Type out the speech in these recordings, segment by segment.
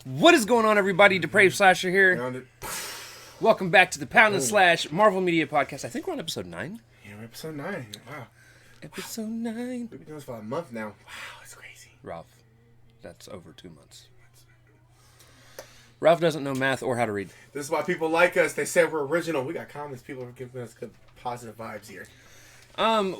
What is going on, everybody? Depraved Slasher here. Welcome back to the Pound and Slash Marvel Media Podcast. I think we're on episode 9. Yeah, we're episode 9. Wow. Episode 9. We've been doing this for a month now. Wow, that's crazy. Ralph, that's over 2 months. Ralph doesn't know math or how to read. This is why people like us. They say we're original. We got comments. People are giving us good, positive vibes here.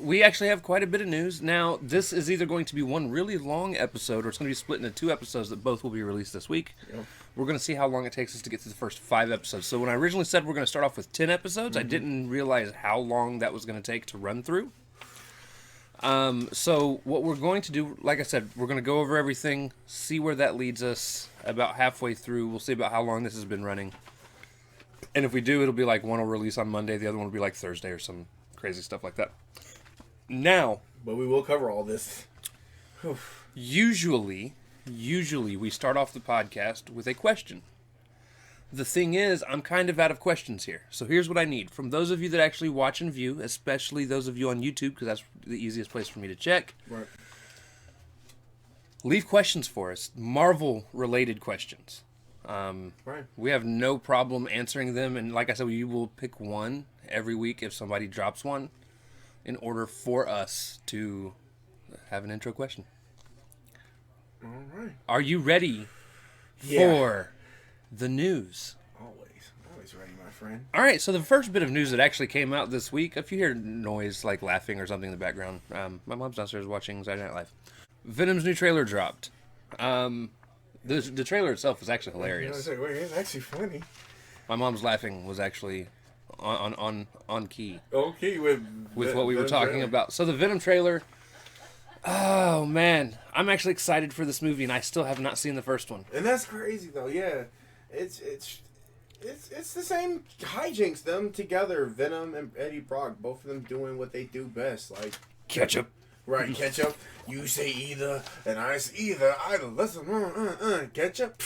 We actually have quite a bit of news. Now, this is either going to be one really long episode or it's going to be split into 2 episodes that both will be released this week. Yep. We're going to see how long it takes us to get to the first 5 episodes. So when I originally said we're going to start off with 10 episodes, I didn't realize how long that was going to take to run through. So what we're going to do, like I said, we're going to go over everything, see where that leads us. About halfway through, we'll see about how long this has been running. And if we do, it'll be like one will release on Monday, the other one will be like Thursday or some crazy stuff like that. Now, but we will cover all this. Usually we start off the podcast with a question. The thing is, I'm kind of out of questions here. So here's what I need. From those of you that actually watch and view, especially those of you on YouTube, because that's the easiest place for me to check. Right. Leave questions for us. Marvel-related questions. Right. We have no problem answering them. And like I said, we will pick one every week if somebody drops one in order for us to have an intro question. All right. Are you ready for the news? Always ready, my friend. All right, so the first bit of news that actually came out this week, if you hear noise like laughing or something in the background, my mom's downstairs watching Saturday Night Live. Venom's new trailer dropped. The trailer itself was actually hilarious. Wait, it's actually funny. My mom's laughing was actually on key. Okay, with what we were talking about. So the Venom trailer. Oh man, I'm actually excited for this movie, and I still have not seen the first one. And that's crazy, though. Yeah, it's the same hijinks. Them together, Venom and Eddie Brock, both of them doing what they do best, like ketchup. Right, ketchup. You say either, and I say either. Either. Listen, ketchup.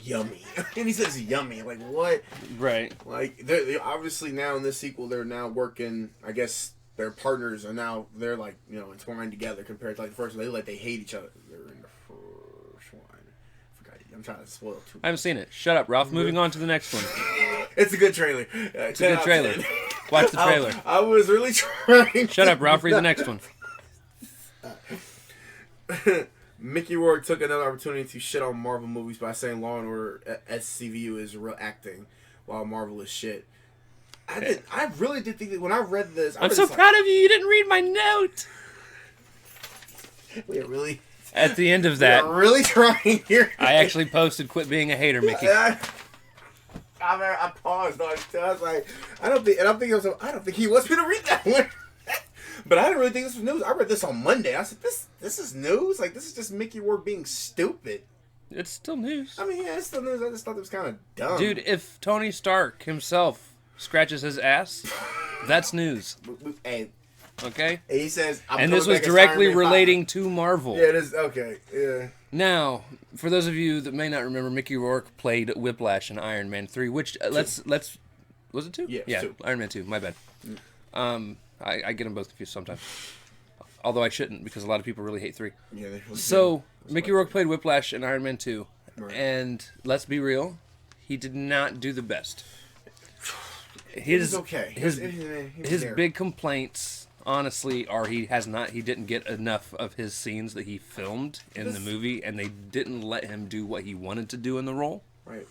Yummy. And he says yummy. Like, what? Right. Like, they obviously now in this sequel, they're now working, I guess, their partners are now, they're like, entwined together compared to like the first one. They hate each other. They're in the first one. I forgot. I'm trying to spoil it too much. I haven't seen it. Shut up, Ralph. Moving on to the next one. It's a good trailer. It's a good trailer. Watch the trailer. I was really trying. Shut up, Ralph. Read the next one. Mickey Rourke took another opportunity to shit on Marvel movies by saying Law and Order SCVU is real acting, while Marvel is shit. I really did think that when I read this, I'm so proud of you. You didn't read my note. We are really at the end of that. We're really trying here. I actually posted, "Quit being a hater, Mickey." I paused. I was like, I don't think he wants me to read that one. But I didn't really think this was news. I read this on Monday. I said, this is news? Like, this is just Mickey Rourke being stupid. It's still news. I mean, yeah, it's still news. I just thought it was kind of dumb. Dude, if Tony Stark himself scratches his ass, that's news. Hey. Okay? And he says, and this was directly relating to Marvel. Yeah, it is. Okay, yeah. Now, for those of you that may not remember, Mickey Rourke played Whiplash in Iron Man 3, which, let's was it 2? Yeah, 2. Iron Man 2, my bad. I get them both confused sometimes. Although I shouldn't, because a lot of people really hate 3. Yeah, they really do. Mickey Rourke played Whiplash in Iron Man 2. Right. And let's be real, he did not do the best. His big complaints, honestly, are he didn't get enough of his scenes that he filmed in the movie, and they didn't let him do what he wanted to do in the role. Right.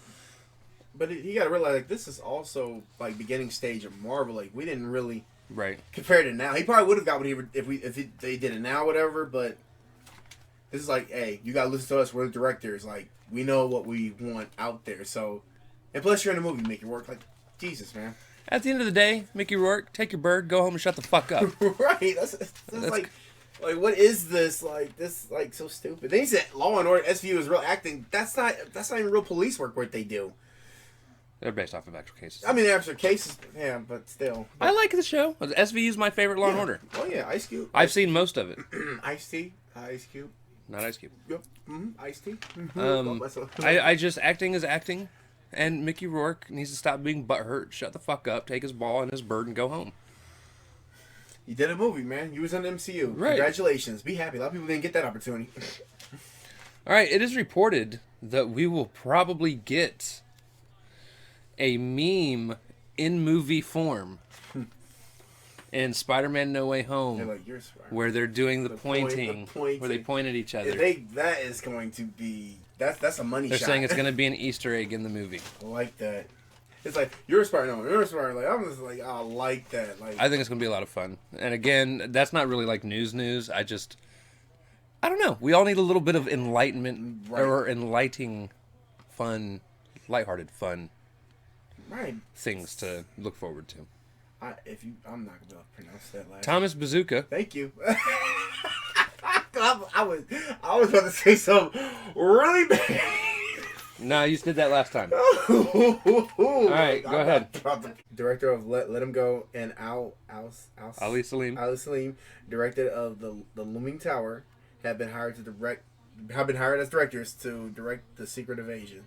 But he got to realize, like, this is also, like, beginning stage of Marvel. Like, we didn't really... Right. Compared to now, he probably would have got what they did it now, whatever. But this is like, hey, you gotta listen to us. We're the directors. Like, we know what we want out there. So, and plus, you're in a movie, Mickey Rourke. Like, Jesus, man. At the end of the day, Mickey Rourke, take your bird, go home and shut the fuck up. Right. That's like, what is this? Like, this, like, so stupid. Then he said Law and Order SVU is real acting. That's not even real police work what they do. They're based off of actual cases. I mean, actual cases, yeah, but still. I like the show. SVU is my favorite Law and Order. Oh, yeah, Ice Cube. I've seen most of it. Ice-T, Ice Cube. Not Ice Cube. Yep. Ice-T. I just, acting is acting, and Mickey Rourke needs to stop being butthurt, shut the fuck up, take his ball and his bird, and go home. You did a movie, man. You was in the MCU. Right. Congratulations. Be happy. A lot of people didn't get that opportunity. All right, it is reported that we will probably get a meme in movie form in Spider-Man No Way Home, like, where they're doing the pointing, where they point at each other. That is going to be that's a money They're shot. They're saying it's going to be an Easter egg in the movie. I like that. It's like, you're a Spider-Man, you're a Spider-Man. Like, I'm just like, I like that. Like, I think it's going to be a lot of fun. And again, that's not really like news. I don't know. We all need a little bit of enlightenment, or enlightening, fun, lighthearted fun things to look forward to. I'm not going to pronounce that last Thomas Bazooka. Thank you. I was about to say something really bad. No, you did that last time. All right, go ahead. Director of Let Him Go and Ali Salim, director of the Looming Tower, have been hired as directors to direct The Secret Invasion.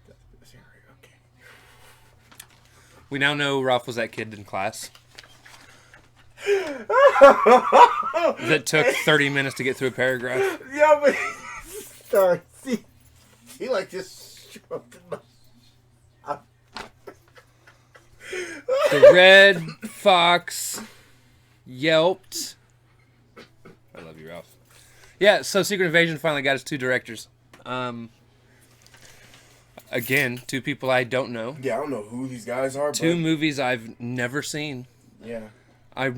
Okay. We now know Ralph was that kid in class that took 30 minutes to get through a paragraph. Yeah, but sorry. See, he like just The red fox yelped. I love you, Ralph. Yeah, so Secret Invasion finally got its 2 directors. Again, 2 people I don't know. Yeah, I don't know who these guys are. 2 movies I've never seen. Yeah. I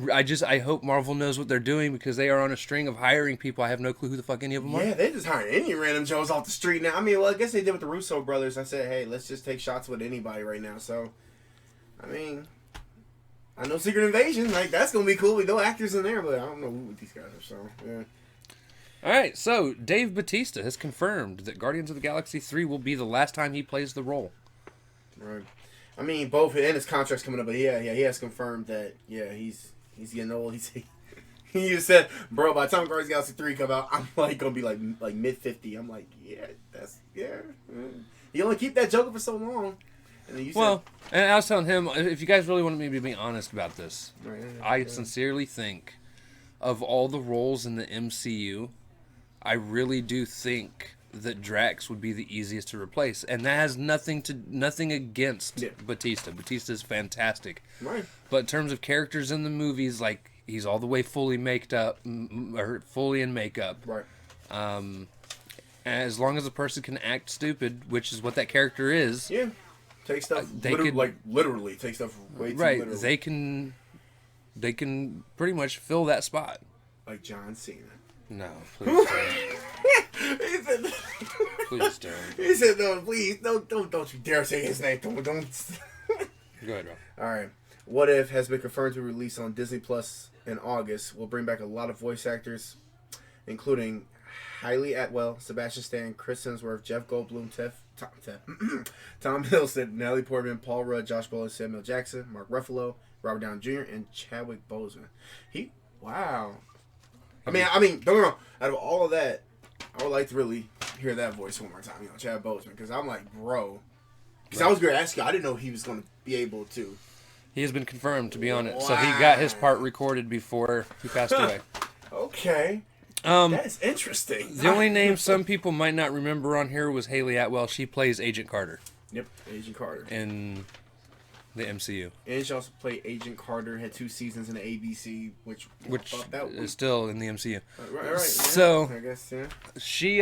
hope Marvel knows what they're doing, because they are on a string of hiring people. I have no clue who the fuck any of them are. Yeah, they just hiring any random Joes off the street now. I mean, well, I guess they did with the Russo brothers. I said, hey, let's just take shots with anybody right now. So, I mean, I know Secret Invasion, like, that's going to be cool with no actors in there, but I don't know who these guys are, so, yeah. All right, so Dave Bautista has confirmed that Guardians of the Galaxy 3 will be the last time he plays the role. Right. I mean, both, and his contract's coming up, but yeah, he has confirmed that, yeah, he's getting old. He just said, bro, by the time Guardians of the Galaxy 3 come out, I'm like going to be like mid-50. I'm like, yeah. You only keep that Joker for so long. And then and I was telling him, if you guys really want me to be honest about this, I sincerely think of all the roles in the MCU, I really do think that Drax would be the easiest to replace, and that has nothing against Bautista. Bautista is fantastic, right? But in terms of characters in the movies, like, he's all the way fully maked up, or fully in makeup, right? As long as a person can act stupid, which is what that character is, take stuff. Literally take stuff way too literally. They can pretty much fill that spot, like John Cena. No, please don't. Please don't. He said, "No, please, don't you dare say his name. Don't." Go ahead, Rob. All right. What If has been confirmed to release on Disney Plus in August. Will bring back a lot of voice actors, including Hayley Atwell, Sebastian Stan, Chris Hemsworth, Jeff Goldblum, Tom Hiddleston, Natalie Portman, Paul Rudd, Josh Brolin, Samuel Jackson, Mark Ruffalo, Robert Downey Jr., and Chadwick Boseman. Wow. I mean, don't get me wrong. Out of all of that, I would like to really hear that voice one more time. Chad Boseman, because I'm like, bro. Because I was going to ask you, I didn't know he was going to be able to. He has been confirmed to be on it, so he got his part recorded before he passed away. Okay. That's interesting. The only name some people might not remember on here was Hayley Atwell. She plays Agent Carter. Yep, Agent Carter. In the MCU. And she also played Agent Carter, had 2 seasons in the ABC, which is still in the MCU. Right. So, I guess, yeah. She,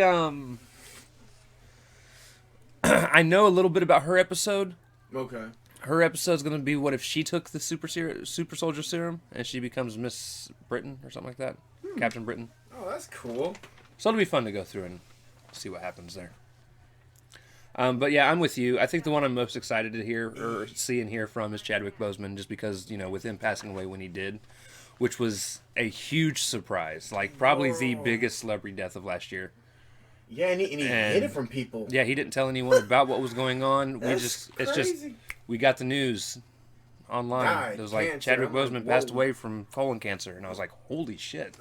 I know a little bit about her episode. Okay. Her episode's going to be what if she took the super soldier serum and she becomes Miss Britain or something like that. Captain Britain. Oh, that's cool. So it'll be fun to go through and see what happens there. But yeah, I'm with you. I think the one I'm most excited to hear or see and hear from is Chadwick Boseman, just because, with him passing away when he did, which was a huge surprise. Like, probably the biggest celebrity death of last year. Yeah, and he hid it from people. Yeah, he didn't tell anyone about what was going on. Crazy. We got the news online. It was like, Chadwick Boseman passed away from colon cancer. And I was like, holy shit.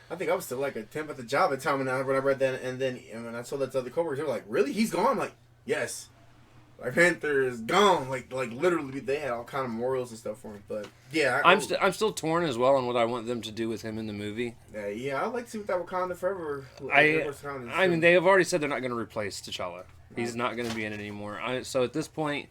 I think I was still like a temp at the job at the time when I read that, and then when I told that to other coworkers, they were like, "Really? He's gone?" I'm like, "Yes." Black Panther is gone. Like literally, they had all kind of memorials and stuff for him. But yeah, I'm still torn as well on what I want them to do with him in the movie. Yeah, I'd like to see what that Wakanda Forever. I mean, they have already said they're not going to replace T'Challa. He's not going to be in it anymore. So at this point,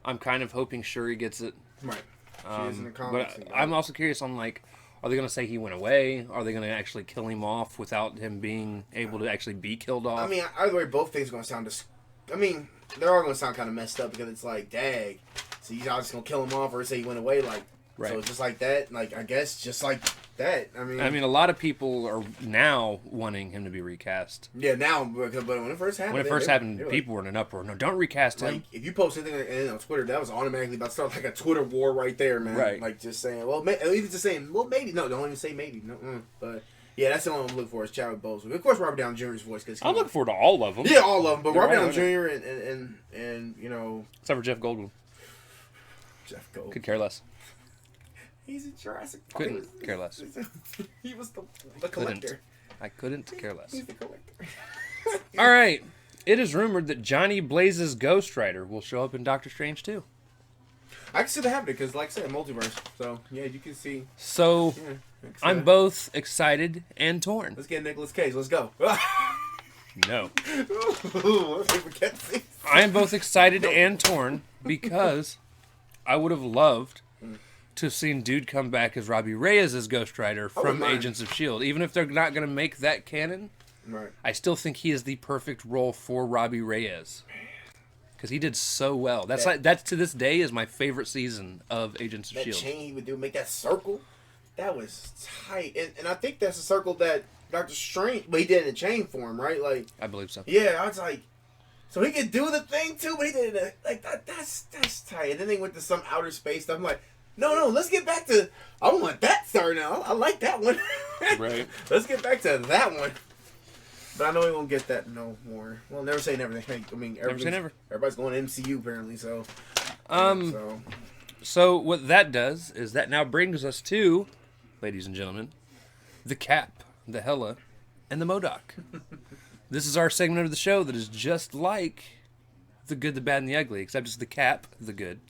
I'm kind of hoping Shuri gets it. Right. She is in the comics. But I'm also curious on like, are they going to say he went away? Are they going to actually kill him off without him being able to actually be killed off? I mean, either way, both things are going to sound. I mean, they're all going to sound kind of messed up because it's like, dang. So you just going to kill him off or say he went away? Like, right. So it's just like that. Like, I guess just like that. I mean, a lot of people are now wanting him to be recast. Yeah, now, but when it first happened, people were in an uproar. No, don't recast him. Like, if you post anything on Twitter, that was automatically about to start like a Twitter war right there, man. Right. Like just saying, even just saying, maybe. No, don't even say maybe. No, but yeah, that's the only one I'm looking for is Chadwick Boseman. Of course, Robert Downey Jr.'s voice. I'm looking forward to all of them. Yeah, all of them. But Robert Downey Jr. and you know, except for Jeff Goldblum. Jeff Goldblum could care less. He's in Jurassic Park. Couldn't care less. He was the collector. I couldn't care less. He's the collector. All right. It is rumored that Johnny Blaze's Ghost Rider will show up in Doctor Strange 2. I can see that happening because, like I said, multiverse. So, yeah, you can see. So, I'm both excited and torn. Let's get Nicolas Cage. Let's go. No. I am both excited and torn because I would have loved to have seen Dude come back as Robbie Reyes as Ghost Rider from Agents of S.H.I.E.L.D. Even if they're not going to make that canon, right. I still think he is the perfect role for Robbie Reyes. Because he did so well. That's to this day is my favorite season of Agents of S.H.I.E.L.D. That chain he would do, make that circle, that was tight. And I think that's a circle that Dr. Strange, he did in a chain form, right? Like I believe so. Yeah, I was like, so he could do the thing too, but he did it like that. That's tight. And then they went to some outer space stuff. I'm like, no, let's get back to. I want that star now. I like that one. Right. Let's get back to that one. But I know we won't get that no more. Well, never say never. I mean, never say never. Everybody's going to MCU apparently, so. So what that does is that now brings us to, ladies and gentlemen, the Cap, the Hela, and the MODOCK. This is our segment of the show that is just like the Good, the Bad, and the Ugly, except it's the Cap, the good,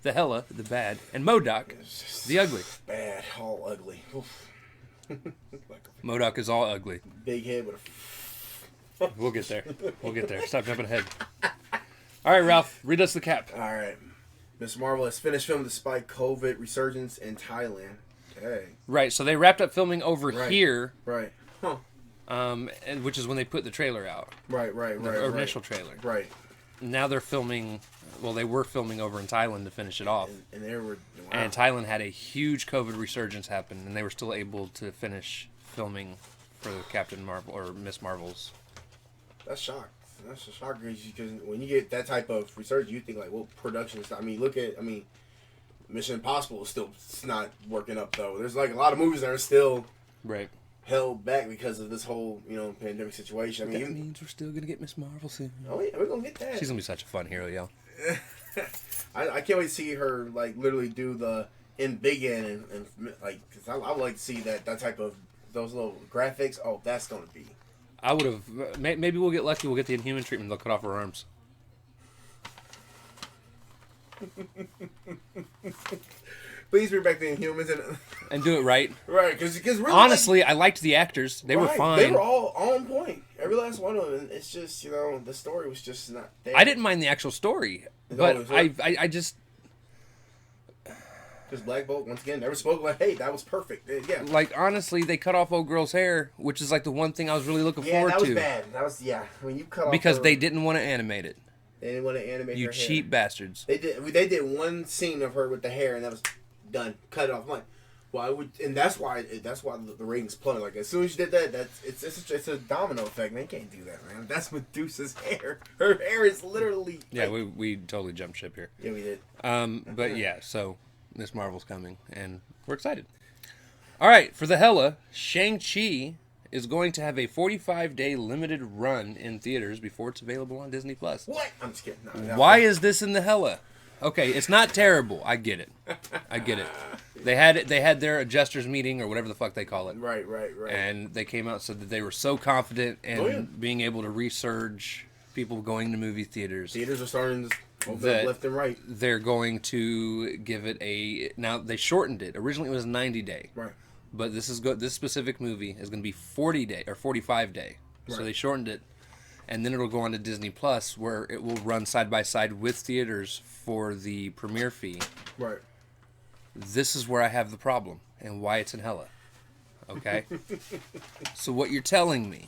the Hela, the bad, and MODOCK, the ugly. Bad, all ugly. MODOCK is all ugly. Big head with a... We'll get there. Stop jumping ahead. All right, Ralph, read us the Cap. All right. Ms. Marvel has finished filming despite COVID resurgence in Thailand. Okay. Right, so they wrapped up filming over here. Right. Huh. And which is when they put the trailer out. Right. The initial trailer. Right. Now they're filming. Well, they were filming over in Thailand to finish it off. And they were. Wow. And Thailand had a huge COVID resurgence happen, and they were still able to finish filming for Captain Marvel or Miss Marvel's. That's shock. That's a shock because when you get that type of resurgence, you think like, well, production is. I mean, Mission Impossible is still not working up though. There's like a lot of movies that are still right held back because of this whole pandemic situation. I mean, that means we're still gonna get Miss Marvel soon. Oh yeah, we're gonna get that. She's gonna be such a fun hero, yo. I can't wait to see her like literally do the in Big N and like because I would like to see that type of those little graphics. Oh, that's gonna be. I would have. Maybe we'll get lucky. We'll get the Inhuman treatment. They'll cut off her arms. Please bring back the Inhumans and do it right. Right, because really, honestly, I liked the actors. They were fine. They were all on point. Every last one of them. It's just the story was just not there. I didn't mind the actual story, but I just. Because Black Bolt once again never spoke like, hey, that was perfect. Yeah. Like honestly, they cut off old girl's hair, which is like the one thing I was really looking forward to. Yeah, that was bad. That was when you cut off because they didn't want to animate it. They didn't want to animate you her cheap hair. Bastards. They did one scene of her with the hair, and that was done. Cut it off. I'm like, well, and that's why the ratings plummet. Like as soon as you did that, it's a domino effect. Man, you can't do that, man. That's Medusa's hair. Her hair is literally. Yeah, we totally jumped ship here. Yeah, we did. But yeah, so Miss Marvel's coming, and we're excited. All right, for the Hela, Shang-Chi is going to have a 45-day limited run in theaters before it's available on Disney+. What? I'm just kidding. No, why is this in the Hela? Okay, it's not terrible. I get it. They had their adjusters meeting or whatever the fuck they call it. Right. And they came out and said that they were so confident in being able to resurge people going to movie theaters. Theaters are starting to open up left and right. They're going to give it a... Now, they shortened it. Originally, it was 90-day. Right. But this specific movie is going to be 40-day or 45-day. Right. So they shortened it. And then it'll go on to Disney Plus, where it will run side by side with theaters for the premiere fee. Right. This is where I have the problem and why it's in Hela. Okay? So what you're telling me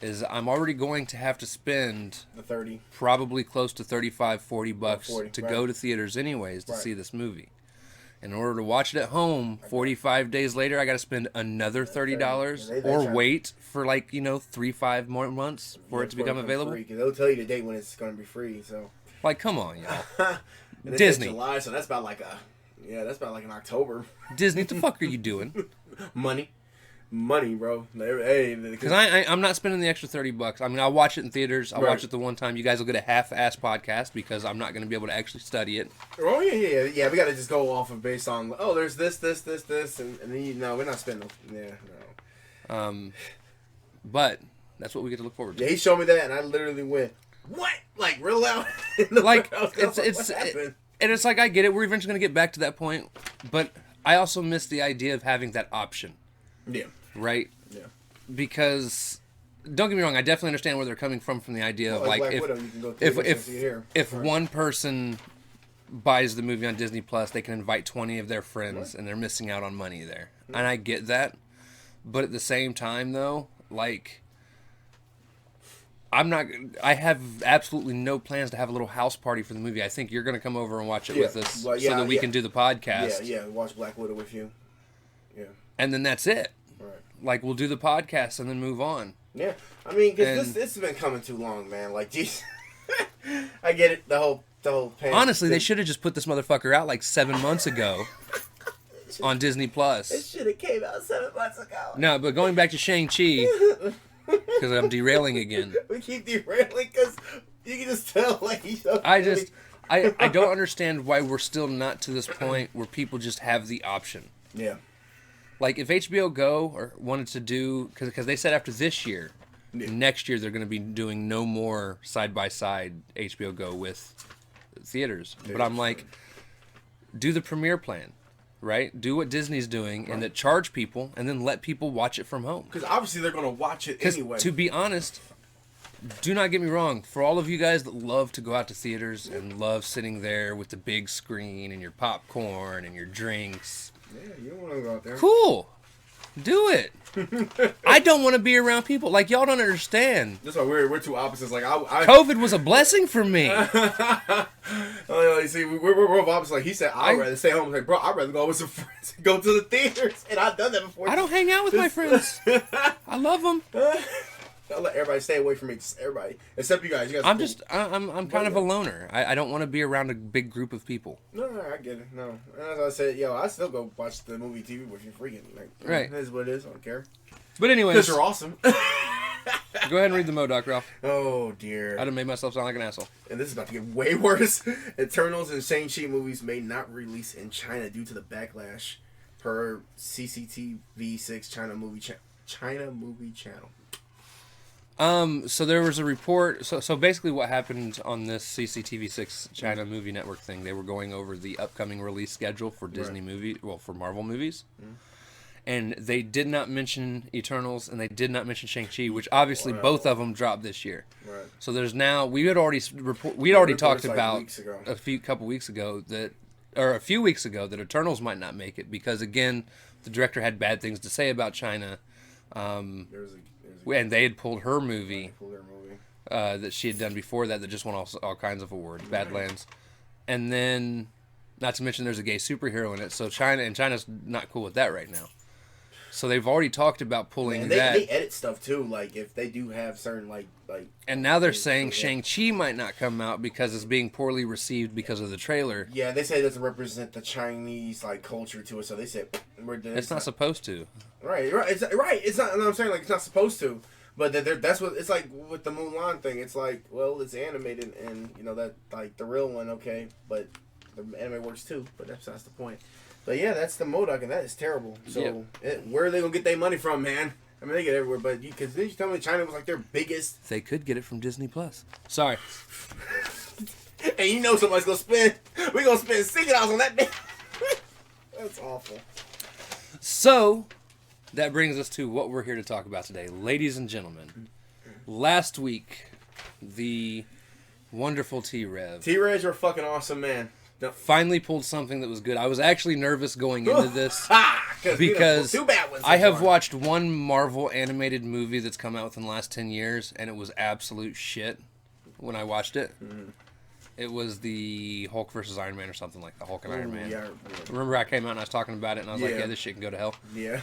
is I'm already going to have to spend the 30, probably close to $35-40 to go to theaters anyways to see this movie. In order to watch it at home, 45 days later, I got to spend another $30 or wait for 3-5 more months for it to become available. Because they'll tell you the date when it's going to be free. So, come on, y'all. Disney. July, so that's about that's about like in October. Disney, what the fuck are you doing? Money, bro. Hey, because I'm not spending the extra $30. I mean, I'll watch it in theaters. I'll watch it the one time. You guys will get a half-ass podcast because I'm not going to be able to actually study it. Oh yeah. We got to just go off of based on there's this, and then we're not spending. Yeah, no. But that's what we get to look forward to. Yeah, he showed me that, and I literally went, "What?" Like real loud. And it's like I get it. We're eventually going to get back to that point, but I also miss the idea of having that option. Yeah. Right? Yeah. Because, don't get me wrong, I definitely understand where they're coming from the idea of Black Widow, you can go if one person buys the movie on Disney Plus, they can invite 20 of their friends, and they're missing out on money there. Yeah. And I get that. But at the same time, though, I have absolutely no plans to have a little house party for the movie. I think you're going to come over and watch it with us so that we can do the podcast. Yeah, watch Black Widow with you. Yeah. And then that's it. Right. We'll do the podcast and then move on. Yeah. I mean, because this has been coming too long, man. Geez. I get it. The whole pandemic. Honestly, they should have just put this motherfucker out 7 months ago on Disney Plus. It should have came out 7 months ago. No, but going back to Shang-Chi, because I'm derailing again. We keep derailing because you can just tell, I don't understand why we're still not to this point where people just have the option. Yeah. If HBO Go wanted to do, because they said after this year, next year they're going to be doing no more side-by-side HBO Go with theaters. But I'm do the premiere plan, right? Do what Disney's doing and that charge people and then let people watch it from home. Because obviously they're going to watch it anyway. To be honest, do not get me wrong. For all of you guys that love to go out to theaters and love sitting there with the big screen and your popcorn and your drinks... Yeah, you don't want to go out there. Cool. Do it. I don't want to be around people. Y'all don't understand. That's why we're two opposites. COVID was a blessing for me. You see, we're opposites. He said, I'd rather stay home. Bro, I'd rather go with some friends and go to the theaters. And I've done that before. I don't hang out with my friends. I love them. I'll let everybody stay away from me. Just everybody. Except you guys. I'm kind of a loner. I don't want to be around a big group of people. No, I get it. No. And as I said, I still go watch the movie TV with you freaking. Right. It is what it is. I don't care. But anyways. Because you're awesome. Go ahead and read the MODOCK, Ralph. Oh, dear. I done made myself sound like an asshole. And this is about to get way worse. Eternals and Shang-Chi movies may not release in China due to the backlash per CCTV6 China movie channel. So there was a report. So basically, what happened on this CCTV6 China Movie Network thing? They were going over the upcoming release schedule for Disney for Marvel movies, and they did not mention Eternals, and they did not mention Shang-Chi, which obviously both of them dropped this year. Right. So there's now we had already talked about a few weeks ago that Eternals might not make it because again, the director had bad things to say about China. And they had pulled her movie that she had done before that just won all kinds of awards, Badlands. And then, not to mention there's a gay superhero in it, so China's not cool with that right now. So they've already talked about pulling that. They edit stuff too, if they do have certain And now they're saying Shang-Chi might not come out because it's being poorly received because of the trailer. Yeah, they say it doesn't represent the Chinese culture to it, so they said it's not supposed to. Right. It's not. I'm saying it's not supposed to, but that's what it's like with the Mulan thing. It's it's animated, and that the real one, okay, but the anime works too. But that's the point. But yeah, that's the MODOCK, and that is terrible. So where are they gonna get their money from, man? I mean, they get everywhere, but because didn't you tell me China was like their biggest? They could get it from Disney Plus. Sorry. And you know somebody's gonna spend. We're gonna spend $60 on that. That's awful. So, that brings us to what we're here to talk about today, ladies and gentlemen. Last week, the wonderful T-Rev. T-Rev, you're fucking awesome, man. Finally pulled something that was good. I was actually nervous going into this because two bad ones I have watched one Marvel animated movie that's come out within the last 10 years, and it was absolute shit when I watched it. Mm-hmm. It was the Hulk versus Iron Man or something like the Hulk and Iron Man. Yeah. Remember I came out and I was talking about it, and I was like, yeah, this shit can go to hell. Yeah.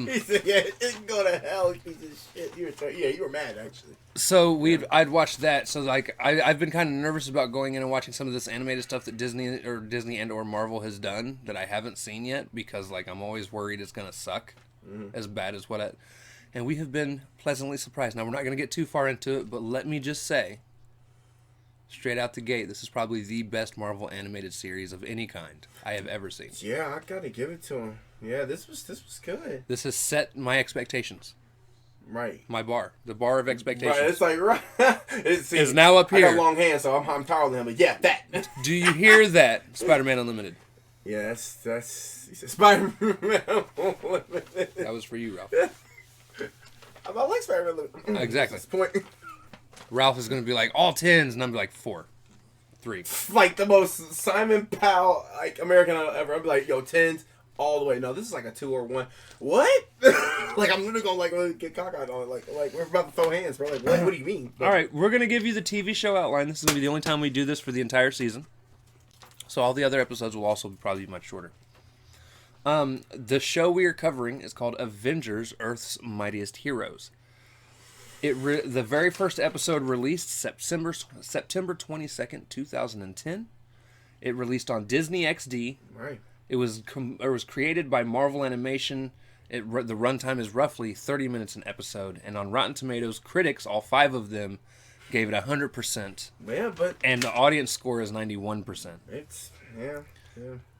He said, yeah, it can go to hell, piece of shit. You were mad, actually. So I'd watched that. So like I've been kind of nervous about going in and watching some of this animated stuff that Disney and or Marvel has done that I haven't seen yet, because like I'm always worried it's gonna suck as bad as and we have been pleasantly surprised. Now we're not gonna get too far into it, but let me just say, straight out the gate, this is probably the best Marvel animated series of any kind I have ever seen. Yeah, I gotta give it to him. Yeah, this was good. This has set my expectations. Right. My bar. The bar of expectations. Right, it's like, right. It's now up here. I got long hands, so I'm taller than him, but yeah, that. Do you hear that, Spider-Man Unlimited? Yeah, that's he said Spider-Man Unlimited. That was for you, Ralph. I like Spider-Man Unlimited. Exactly. That's the point. Ralph is going to be like, all 10s, and I'm be like, 4. 3. Like the most Simon Powell, like, American ever. I'd be like, yo, 10s. All the way. No, this is like a 2 or 1. What? Like, I'm literally going to like get cockeyed on it. Like we're about to throw hands, bro. Like, what do you mean? All right, we're going to give you the TV show outline. This is going to be the only time we do this for the entire season. So all the other episodes will also probably be much shorter. The show we are covering is called Avengers, Earth's Mightiest Heroes. The very first episode released September 22nd, 2010. It released on Disney XD. Right. It was created by Marvel Animation. The runtime is roughly 30 minutes an episode, and on Rotten Tomatoes, critics, all 5 of them, gave it 100%. Yeah, and the audience score is 91%. Yeah.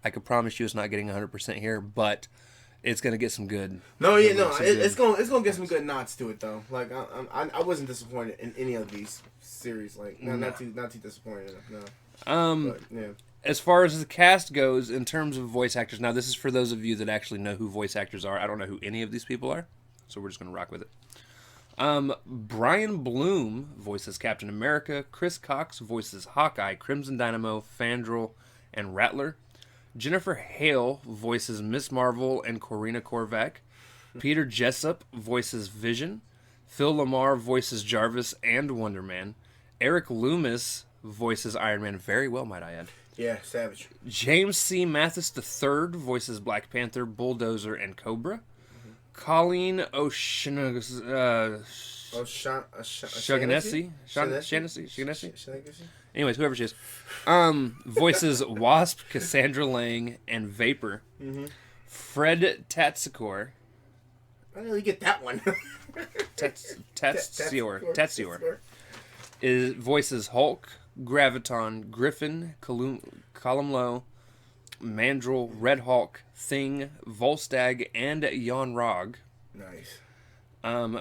I could promise you it's not getting 100% here, but it's gonna get some good. It's gonna get some good nods to it though. Like I wasn't disappointed in any of these series. Like not too disappointed. No. But, yeah. As far as the cast goes, in terms of voice actors, now this is for those of you that actually know who voice actors are. I don't know who any of these people are, so we're just going to rock with it. Brian Bloom voices Captain America. Chris Cox voices Hawkeye, Crimson Dynamo, Fandral, and Rattler. Jennifer Hale voices Miss Marvel and Corina Korvac. Peter Jessup voices Vision. Phil Lamar voices Jarvis and Wonder Man. Eric Loomis voices Iron Man very well, might I add. Yeah, savage. James C. Mathis III voices Black Panther, Bulldozer, and Cobra. Mm-hmm. Colleen O'Shaughnessy Anyways, whoever she is. Voices Wasp, Cassandra Lang, and Vapor. Mm-hmm. Fred Tatsior. I didn't really get that one. Tatsior. Voices Hulk, Graviton, Griffin, Columlo, Mandrill, Red Hulk, Thing, Volstagg, and Yon-Rogg. Nice.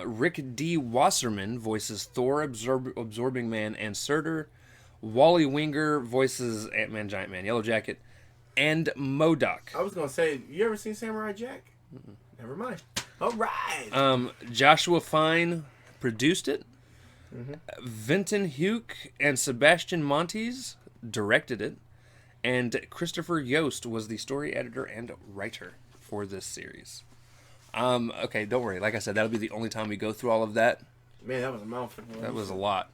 Rick D. Wasserman voices Thor, Absorbing Man, and Surtur. Wally Winger voices Ant-Man, Giant Man, Yellow Jacket, and MODOCK. I was going to say, you ever seen Samurai Jack? Mm-mm. Never mind. All right. Joshua Fine produced it. Mm-hmm. Vinton Huke and Sebastian Montes directed it, and Christopher Yost was the story editor and writer for this series. Okay, don't worry. Like I said, that'll be the only time we go through all of that. Man, that was a mouthful. That was a lot.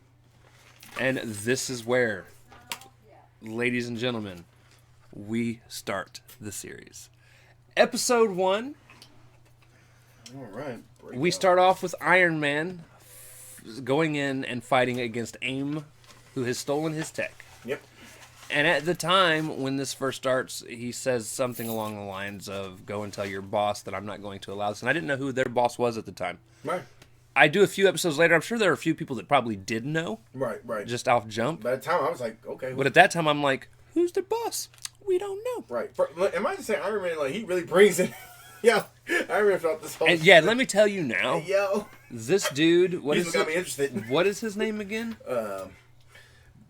And this is where, ladies and gentlemen, we start the series. Episode 1. All right. We start off with Iron Man going in and fighting against AIM, who has stolen his tech. Yep. And at the time, when this first starts, he says something along the lines of, go and tell your boss that I'm not going to allow this. And I didn't know who their boss was at the time. Right. I do a few episodes later. I'm sure there are a few people that probably did know. Right. Just off jump. By the time, I was like, okay. But at that time, I'm like, who's their boss? We don't know. Right. Am I just saying, Iron Man, like, he really brings it. Yeah. Iron Man felt this whole. And yeah, let me tell you now. Hey, yo, this dude. What got me interested. What is his name again?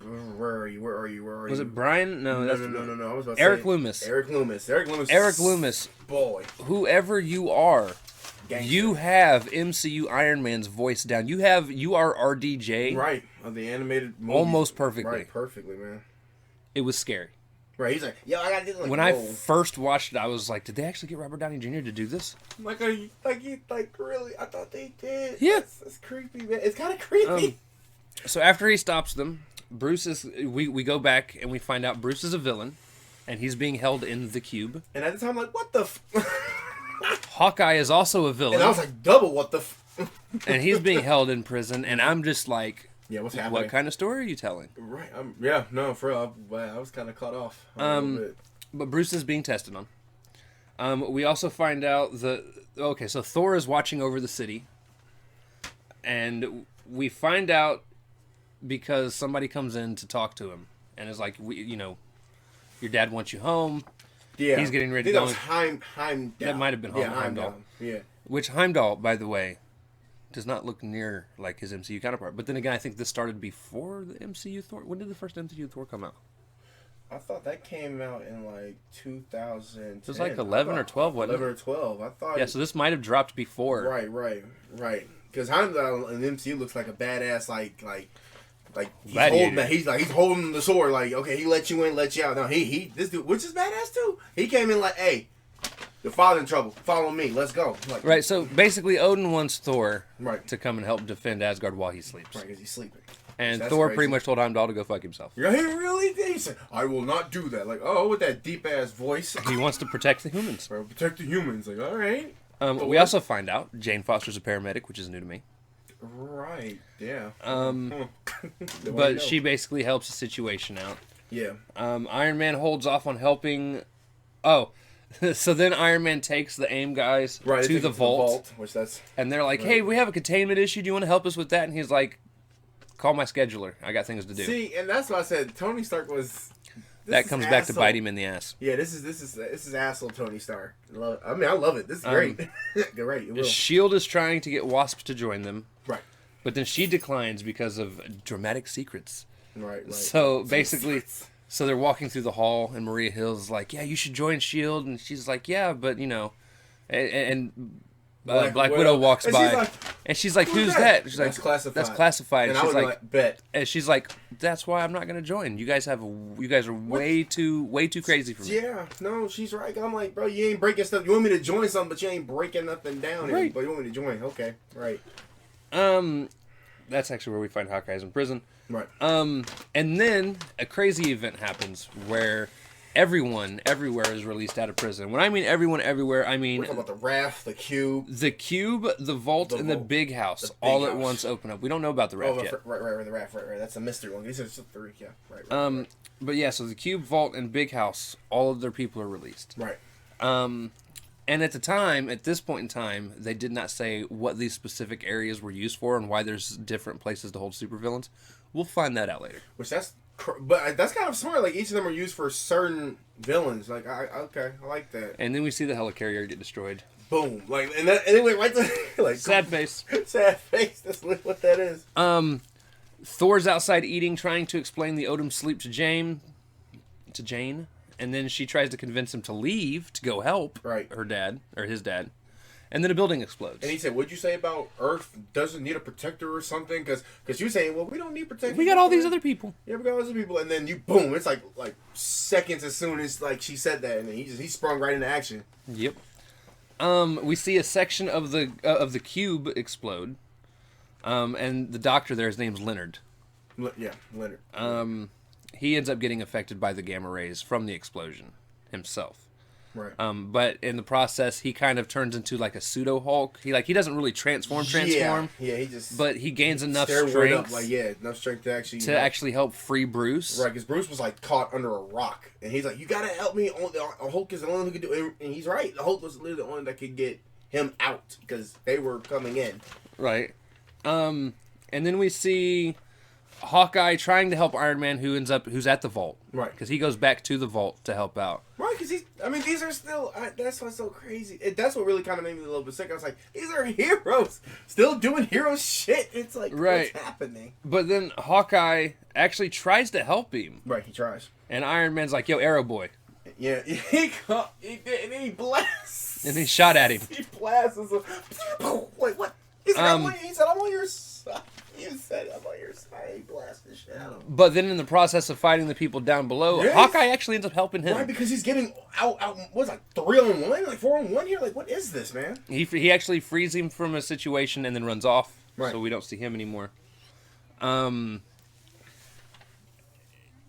Where are you? Was it Brian? No, no. I was about to Eric say Loomis. Eric Loomis. Boy, whoever you are, you have MCU Iron Man's voice down. You are RDJ. Right, of the animated movies. Almost perfectly. Right, perfectly, man. It was scary. Right, he's like, yo, I gotta do this. When I first watched it, I was like, did they actually get Robert Downey Jr. to do this? Like really? I thought they did. Yeah. That's creepy, man. It's kind of creepy. So after he stops them, Bruce is. We go back and we find out Bruce is a villain, and he's being held in the cube. And at the time, I'm like, what the? Hawkeye is also a villain. And I was like, double what the? And he's being held in prison, and I'm just like, yeah, what's happening? What kind of story are you telling? Right. Yeah. No, for real. I was kind of caught off. But Bruce is being tested on. We also find out so Thor is watching over the city, and we find out because somebody comes in to talk to him and is like, your dad wants you home. Yeah, he's getting ready to go. That was Heimdall. That might have been Heimdall. Yeah, which Heimdall, by the way, does not look near like his MCU counterpart. But then again, I think this started before the MCU Thor. When did the first MCU Thor come out? I thought that came out in like 2010. It was like 11 or 12, wasn't it? 11 or 12. I thought. Yeah, so this might have dropped before. Right. Because Heimdall in the MCU looks like a badass, like he's holding the sword, like, okay, he let you in, let you out. No, this dude, which is badass too. He came in like, hey, your father in trouble. Follow me. Let's go. Like, right. So basically, Odin wants Thor to come and help defend Asgard while he sleeps. Right, because he's sleeping. And Thor pretty much told Heimdall to go fuck himself. Yeah, he really did. He said, I will not do that. Like, with that deep-ass voice. He wants to protect the humans. Right, protect the humans. Like, all right. We also find out Jane Foster's a paramedic, which is new to me. Right, yeah. But she basically helps the situation out. Yeah. Iron Man holds off on helping. Oh, so then Iron Man takes the AIM guys to the vault. And they're like, hey, we have a containment issue. Do you want to help us with that? And he's like, call my scheduler. I got things to do. See, and that's why I said Tony Stark was... That comes back to bite him in the ass. Yeah, this is asshole Tony Stark. I love it. This is great. Great. It will. S.H.I.E.L.D. is trying to get Wasp to join them. Right. But then she declines because of dramatic secrets. Right. So basically, they're walking through the hall, and Maria Hill's like, yeah, you should join S.H.I.E.L.D. And she's like, yeah, but, Black Widow walks by, and she's like, "Who's that?" She's like, "That's classified." And she's like, "Bet." And she's like, "That's why I'm not going to join. You guys are way too crazy for me." Yeah, no, she's right. I'm like, bro, you ain't breaking stuff. You want me to join something, but you ain't breaking nothing down. Right. But you want me to join? Okay, right. That's actually where we find Hawkeye's in prison. Right. And then a crazy event happens where everyone everywhere is released out of prison. When I mean everyone everywhere, I mean... We're talking about the raft, the cube. The cube, the vault, and the big house all at once open up. We don't know about the raft yet. Right, the raft, right. That's a mystery one. These are just three, yeah. Right. But yeah, so the cube, vault, and big house, all of their people are released. Right. And at this point in time, they did not say what these specific areas were used for and why there's different places to hold supervillains. We'll find that out later. But that's kind of smart. Like, each of them are used for certain villains. Like, I like that. And then we see the helicarrier get destroyed. Boom. Like, and it went right to like sad face. Sad face. That's what that is. Thor's outside eating, trying to explain the Odin sleep to Jane, and then she tries to convince him to leave to go help his dad. And then a building explodes. And he said, what'd you say about Earth doesn't need a protector or something? Because you're saying, well, we don't need protection. We got all these other people. Yeah, we got all these other people. And then boom, it's like seconds as soon as like she said that. And then he sprung right into action. Yep. We see a section of the cube explode. And the doctor there, his name's Leonard. Yeah, Leonard. He ends up getting affected by the gamma rays from the explosion himself. Right. But in the process, he kind of turns into like a pseudo Hulk. He doesn't really transform. Yeah, he just. But he gains enough strength. Enough strength to actually help free Bruce. Right, because Bruce was like caught under a rock, and he's like, "You gotta help me." Hulk is the only one who could do it, and he's right. The Hulk was literally the only one that could get him out because they were coming in. Right. And then we see Hawkeye trying to help Iron Man, who's at the vault, right? Because he goes back to the vault to help out, right? Because these are still. That's what's so crazy. That's what really kind of made me a little bit sick. I was like, these are heroes, still doing hero shit. It's like, what's happening? But then Hawkeye actually tries to help him. Right, he tries, and Iron Man's like, "Yo, Arrow Boy." Yeah, he did, and then he blasts. And he shot at him. He blasts. Wait, what? He said, I'm on your side. You said I'm on your side. He blasted shit out of him. But then in the process of fighting the people down below, Hawkeye actually ends up helping him. Right, because he's getting out what's like 3-on-1? Like 4-on-1 here? Like, what is this, man? He actually frees him from a situation and then runs off. Right. So we don't see him anymore.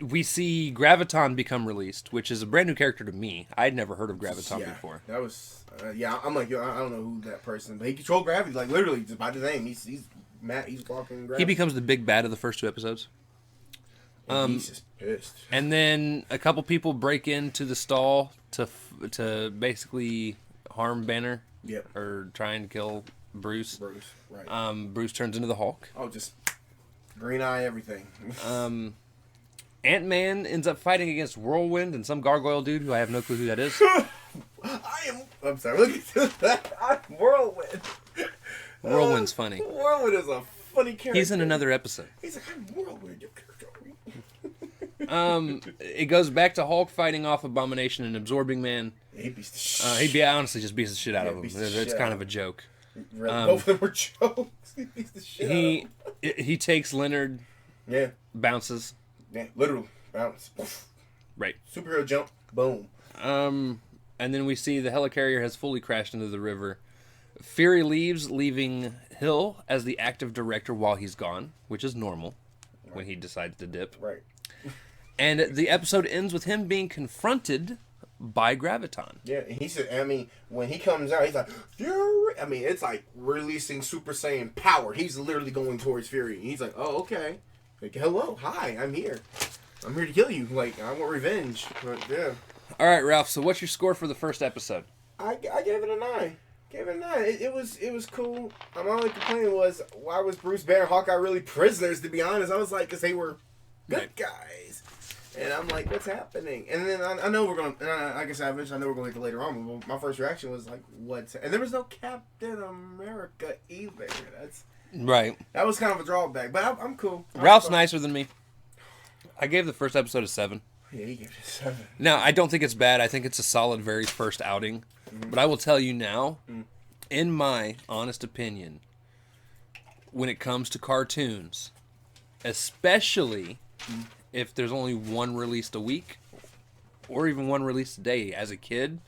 We see Graviton become released, which is a brand new character to me. I'd never heard of Graviton before. That was I'm like, yo, I don't know who that person, but he controlled gravity, like literally just by the name. He's walking gravity. He becomes the big bad of the first 2 episodes. He's just pissed. And then a couple people break into the stall to basically harm Banner. Yep. Or try and kill Bruce. Right. Bruce turns into the Hulk. Oh, just green eye everything. Ant-Man ends up fighting against Whirlwind and some gargoyle dude who I have no clue who that is. I'm sorry. Look at that. I'm Whirlwind. Whirlwind's funny. Whirlwind is a funny character. He's in another episode. He's like, I'm Whirlwind, your character. It goes back to Hulk fighting off Abomination and Absorbing Man. He beats the shit. He honestly just beats the shit out of him. It's kind of a joke. Both of them were jokes. He beats the shit out of him. He takes Leonard. Yeah. Bounces. Yeah, literally. Bounce. Right. Superhero jump. Boom. And then we see the helicarrier has fully crashed into the river. Fury leaves, leaving Hill as the active director while he's gone, which is normal when he decides to dip. Right. And the episode ends with him being confronted by Graviton. Yeah, he said, when he comes out, he's like, Fury! It's like releasing Super Saiyan power. He's literally going towards Fury. He's like, oh, okay. Like, hello, hi, I'm here. I'm here to kill you. Like, I want revenge. But, yeah. All right, Ralph, so what's your score for the first episode? I gave it a 9. It was cool. My only complaint was, why was Bruce Banner and Hawkeye really prisoners, to be honest? I was like, because they were good guys. And I'm like, what's happening? And then I know we're going to, like I said, eventually I know we're going to get to later on, but my first reaction was like, what's, and there was no Captain America either. Right. That was kind of a drawback, but I'm cool. Ralph's nicer than me. I gave the first episode a 7. Yeah, he gave it a 7. Now, I don't think it's bad. I think it's a solid very first outing. Mm-hmm. But I will tell you now, in my honest opinion, when it comes to cartoons, especially if there's only one released a week, or even one released a day as a kid,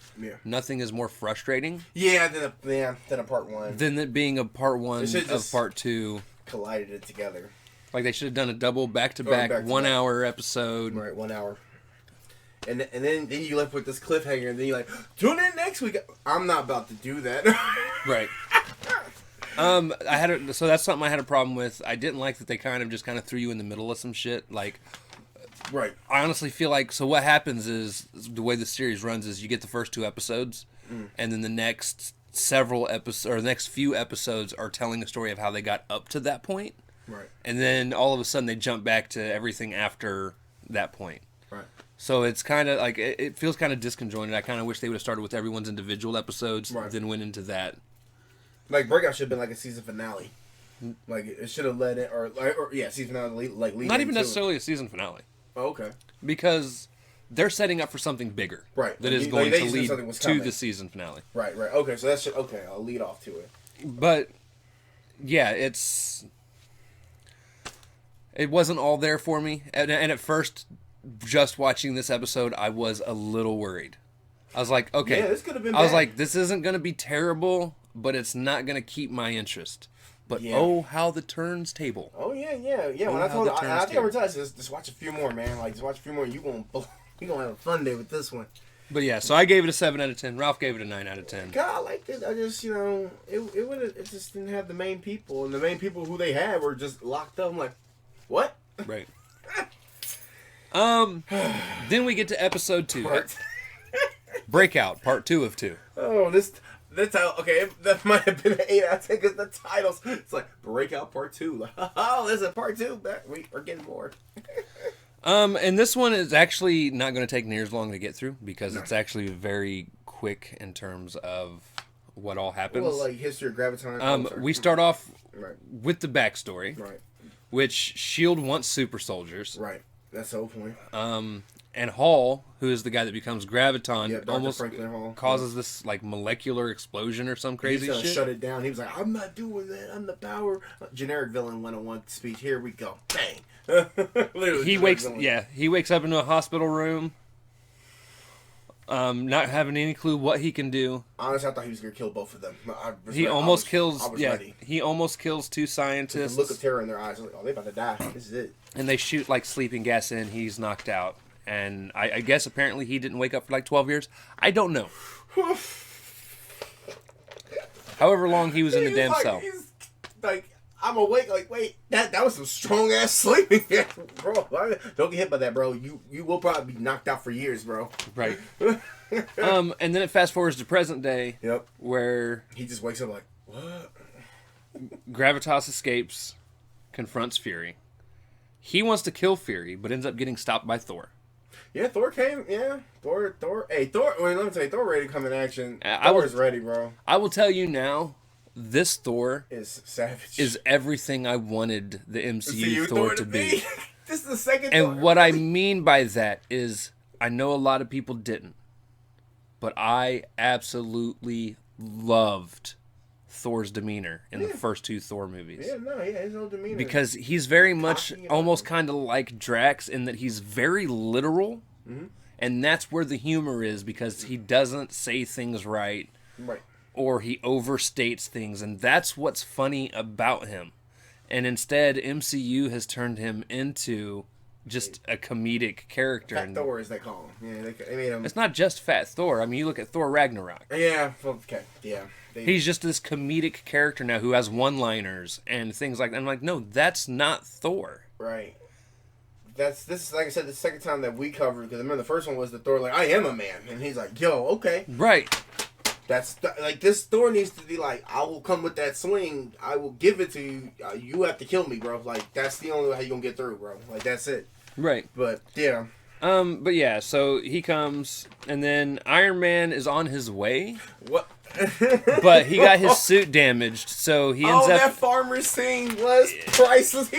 nothing is more frustrating. Yeah, than a part 1. Than it being a part 1 of part 2. Collided it together. Like they should have done a double back-to-back 1 hour episode. Right, 1 hour. And then you left with this cliffhanger, and then you're like, tune in next week. I'm not about to do that. Right. So that's something I had a problem with. I didn't like that they kind of threw you in the middle of some shit. Like, right. I honestly feel like, so what happens is, the way the series runs is you get the first 2 episodes, and then the next several episodes, or the next few episodes are telling a story of how they got up to that point. Right. And then all of a sudden they jump back to everything after that point. Right. So it's kind of like, it feels kind of disconjointed. I kind of wish they would have started with everyone's individual episodes, then went into that. Like, Breakout should have been like a season finale. Like, it should have led it, or season finale, like, lead. Not even necessarily a season finale. Oh, okay. Because they're setting up for something bigger. Right. That is going to lead to the season finale. Right. Okay, so that should, I'll lead off to it. But, yeah, it wasn't all there for me. And at first, just watching this episode, I was a little worried. I was like, okay. Yeah, this could have been bad. I was like, this isn't going to be terrible, but it's not going to keep my interest. But oh, how the turns table. Oh, yeah. When I told him, I think I retired, just watch a few more, man. Like, just watch a few more, you're going to have a fun day with this one. But yeah, so I gave it a 7 out of 10. Ralph gave it a 9 out of 10. God, I liked it. I just, it just didn't have the main people. And the main people who they had were just locked up. I'm like, what? Right. Then we get to episode 2. Breakout, part 2 of 2. Oh, this The title, okay, that might have been an 8 out of 10 because the titles, it's like Breakout Part 2. Like, oh, there's a Part 2. We're getting more. And this one is actually not going to take near as long to get through because it's actually very quick in terms of what all happens. Well, like history of Graviton. We start off with the backstory, right? Which S.H.I.E.L.D. wants super soldiers, right? That's the whole point. And Hall, who is the guy that becomes Graviton, almost Hall, causes this like molecular explosion or some crazy shit. Shut it down. He was like, "I'm not doing that. I'm the power." Generic villain 101 speech. Here we go. Bang. He wakes up into a hospital room, not having any clue what he can do. Honestly, I thought he was gonna kill both of them. He almost kills two scientists. The look of terror in their eyes. Like, oh, they about to die. This is it. And they shoot like sleeping gas in. He's knocked out. And I guess apparently he didn't wake up for like 12 years. I don't know. However long he was in the damn cell. He's like, I'm awake. Like, wait, that was some strong ass sleeping, bro. Don't get hit by that, bro. You will probably be knocked out for years, bro. Right. And then it fast forwards to present day. Yep. Where he just wakes up like, what? Gravitas escapes, confronts Fury. He wants to kill Fury, but ends up getting stopped by Thor. Yeah, Thor came. Yeah, Thor. Hey, Thor. Wait, let me tell you, Thor ready to come in action. Thor is ready, bro. I will tell you now, this Thor is savage. Is everything I wanted the MCU Thor to be. This is the second. And Thor. what I mean by that is, I know a lot of people didn't, but I absolutely loved Thor's demeanor in the first two Thor movies. Yeah, his whole demeanor. Because he's very much almost kind of like Drax in that he's very literal, and that's where the humor is because he doesn't say things right, or he overstates things, and that's what's funny about him. And instead, MCU has turned him into just a comedic character. Fat Thor, as they call him. Yeah, they made him. It's not just Fat Thor. I mean, you look at Thor Ragnarok. Yeah, okay, yeah. He's just this comedic character now who has one-liners and things like that. I'm like, no, that's not Thor. Right. This is, like I said, the second time that we covered, because I remember the first one was the Thor, like, I am a man. And he's like, yo, okay. Right. That's, like, this Thor needs to be like, I will come with that swing. I will give it to you. You have to kill me, bro. Like, that's the only way you're going to get through, bro. Like, that's it. Right. But, yeah. But yeah, so he comes, and then Iron Man is on his way. What? But he got his suit damaged, so he ends up. That farmer scene was priceless.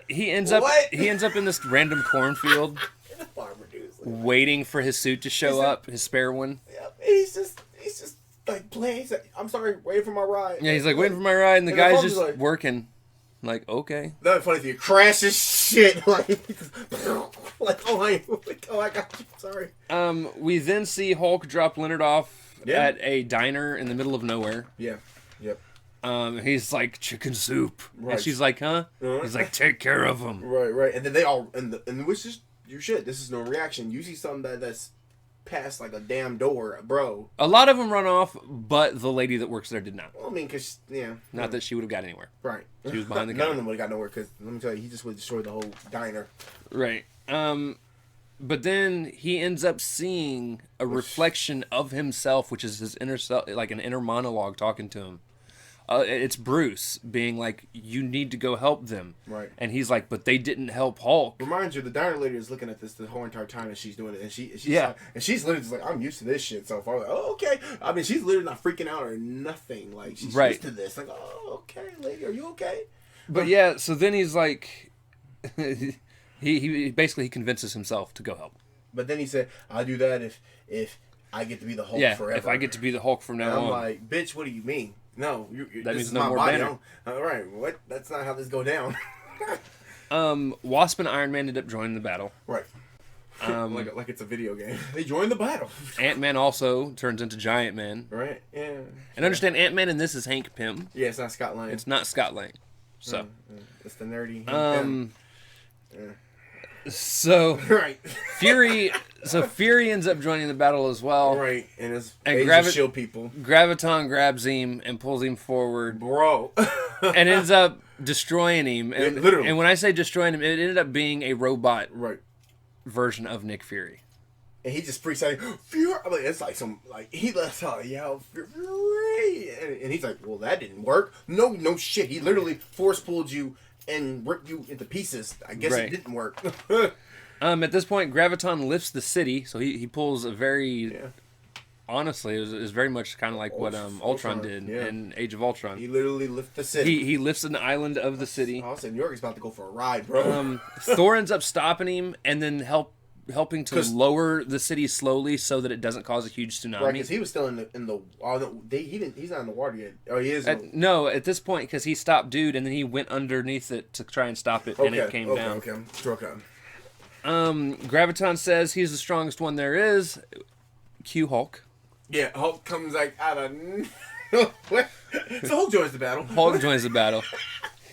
He ends up in this random cornfield, waiting for his suit to show up, his spare one. Yep. He's just like playing. He's like, I'm sorry, waiting for my ride. Yeah, he's like waiting for my ride, and the guy's just like, working. Like, okay. That'd be funny if you crash this shit. Like oh, I got you. Sorry. We then see Hulk drop Leonard off at a diner in the middle of nowhere. Yeah. Yep. He's like, chicken soup. Right. And she's like, huh? Uh-huh. He's like, take care of him. Right. And then they all, and which is your shit. This is no reaction. You see something that's past like a damn door, bro. A lot of them run off, but the lady that works there did not. Well, I mean, because, Not that she would have got anywhere. Right. She was behind the counter. None of them would have got nowhere, because, let me tell you, he just would destroy the whole diner. Right. But then he ends up seeing a reflection of himself, which is his inner self, like an inner monologue talking to him. It's Bruce being like, you need to go help them. Right. And he's like, but they didn't help Hulk. Reminds you, the diner lady is looking at this the whole entire time that she's doing it. And she's like, and she's literally just like, I'm used to this shit so far. Like, oh, okay. I mean, she's literally not freaking out or nothing. Like, she's used to this. Like, oh, okay, lady, are you okay? But yeah, so then he's like, he basically convinces himself to go help. But then he said, I'll do that if I get to be the Hulk forever. If I get to be the Hulk from now on. I'm like, bitch, what do you mean? No, that means no more Banner. All right, what? That's not how this go down. Wasp and Iron Man end up joining the battle. Right. Like it's a video game. They join the battle. Ant-Man also turns into Giant Man. Right. Yeah. And understand, Ant-Man in this is Hank Pym. Yeah, it's not Scott Lang. It's not Scott Lang. So. It's the nerdy Hank Pym. So right. Fury ends up joining the battle as well. Right. And his shield people. Graviton grabs him and pulls him forward. Bro. And ends up destroying him. And, literally. And when I say destroying him, it ended up being a robot right. version of Nick Fury. and he just freaks out. Fury! I mean, it's like he lets out a yell, Fury! And he's like, well, that didn't work. No shit. He literally force pulled you and ripped you into pieces. I guess it didn't work. At this point, Graviton lifts the city, so he pulls a very. Yeah. Honestly, it was very much kind of like what Ultron did in Age of Ultron. He literally lifts the city. He lifts an island of the city. I said New York is about to go for a ride, bro. Thor ends up stopping him and then helping to lower the city slowly so that it doesn't cause a huge tsunami. Right, because he was still in the he's not in the water yet. Oh, he is. No, at this point, because he stopped dude and then he went underneath it to try and stop it, and it came down. Okay, struck on. Graviton says he's the strongest one there is. Cue Hulk. Yeah, Hulk comes like out of nowhere. So Hulk joins the battle. Hulk joins the battle.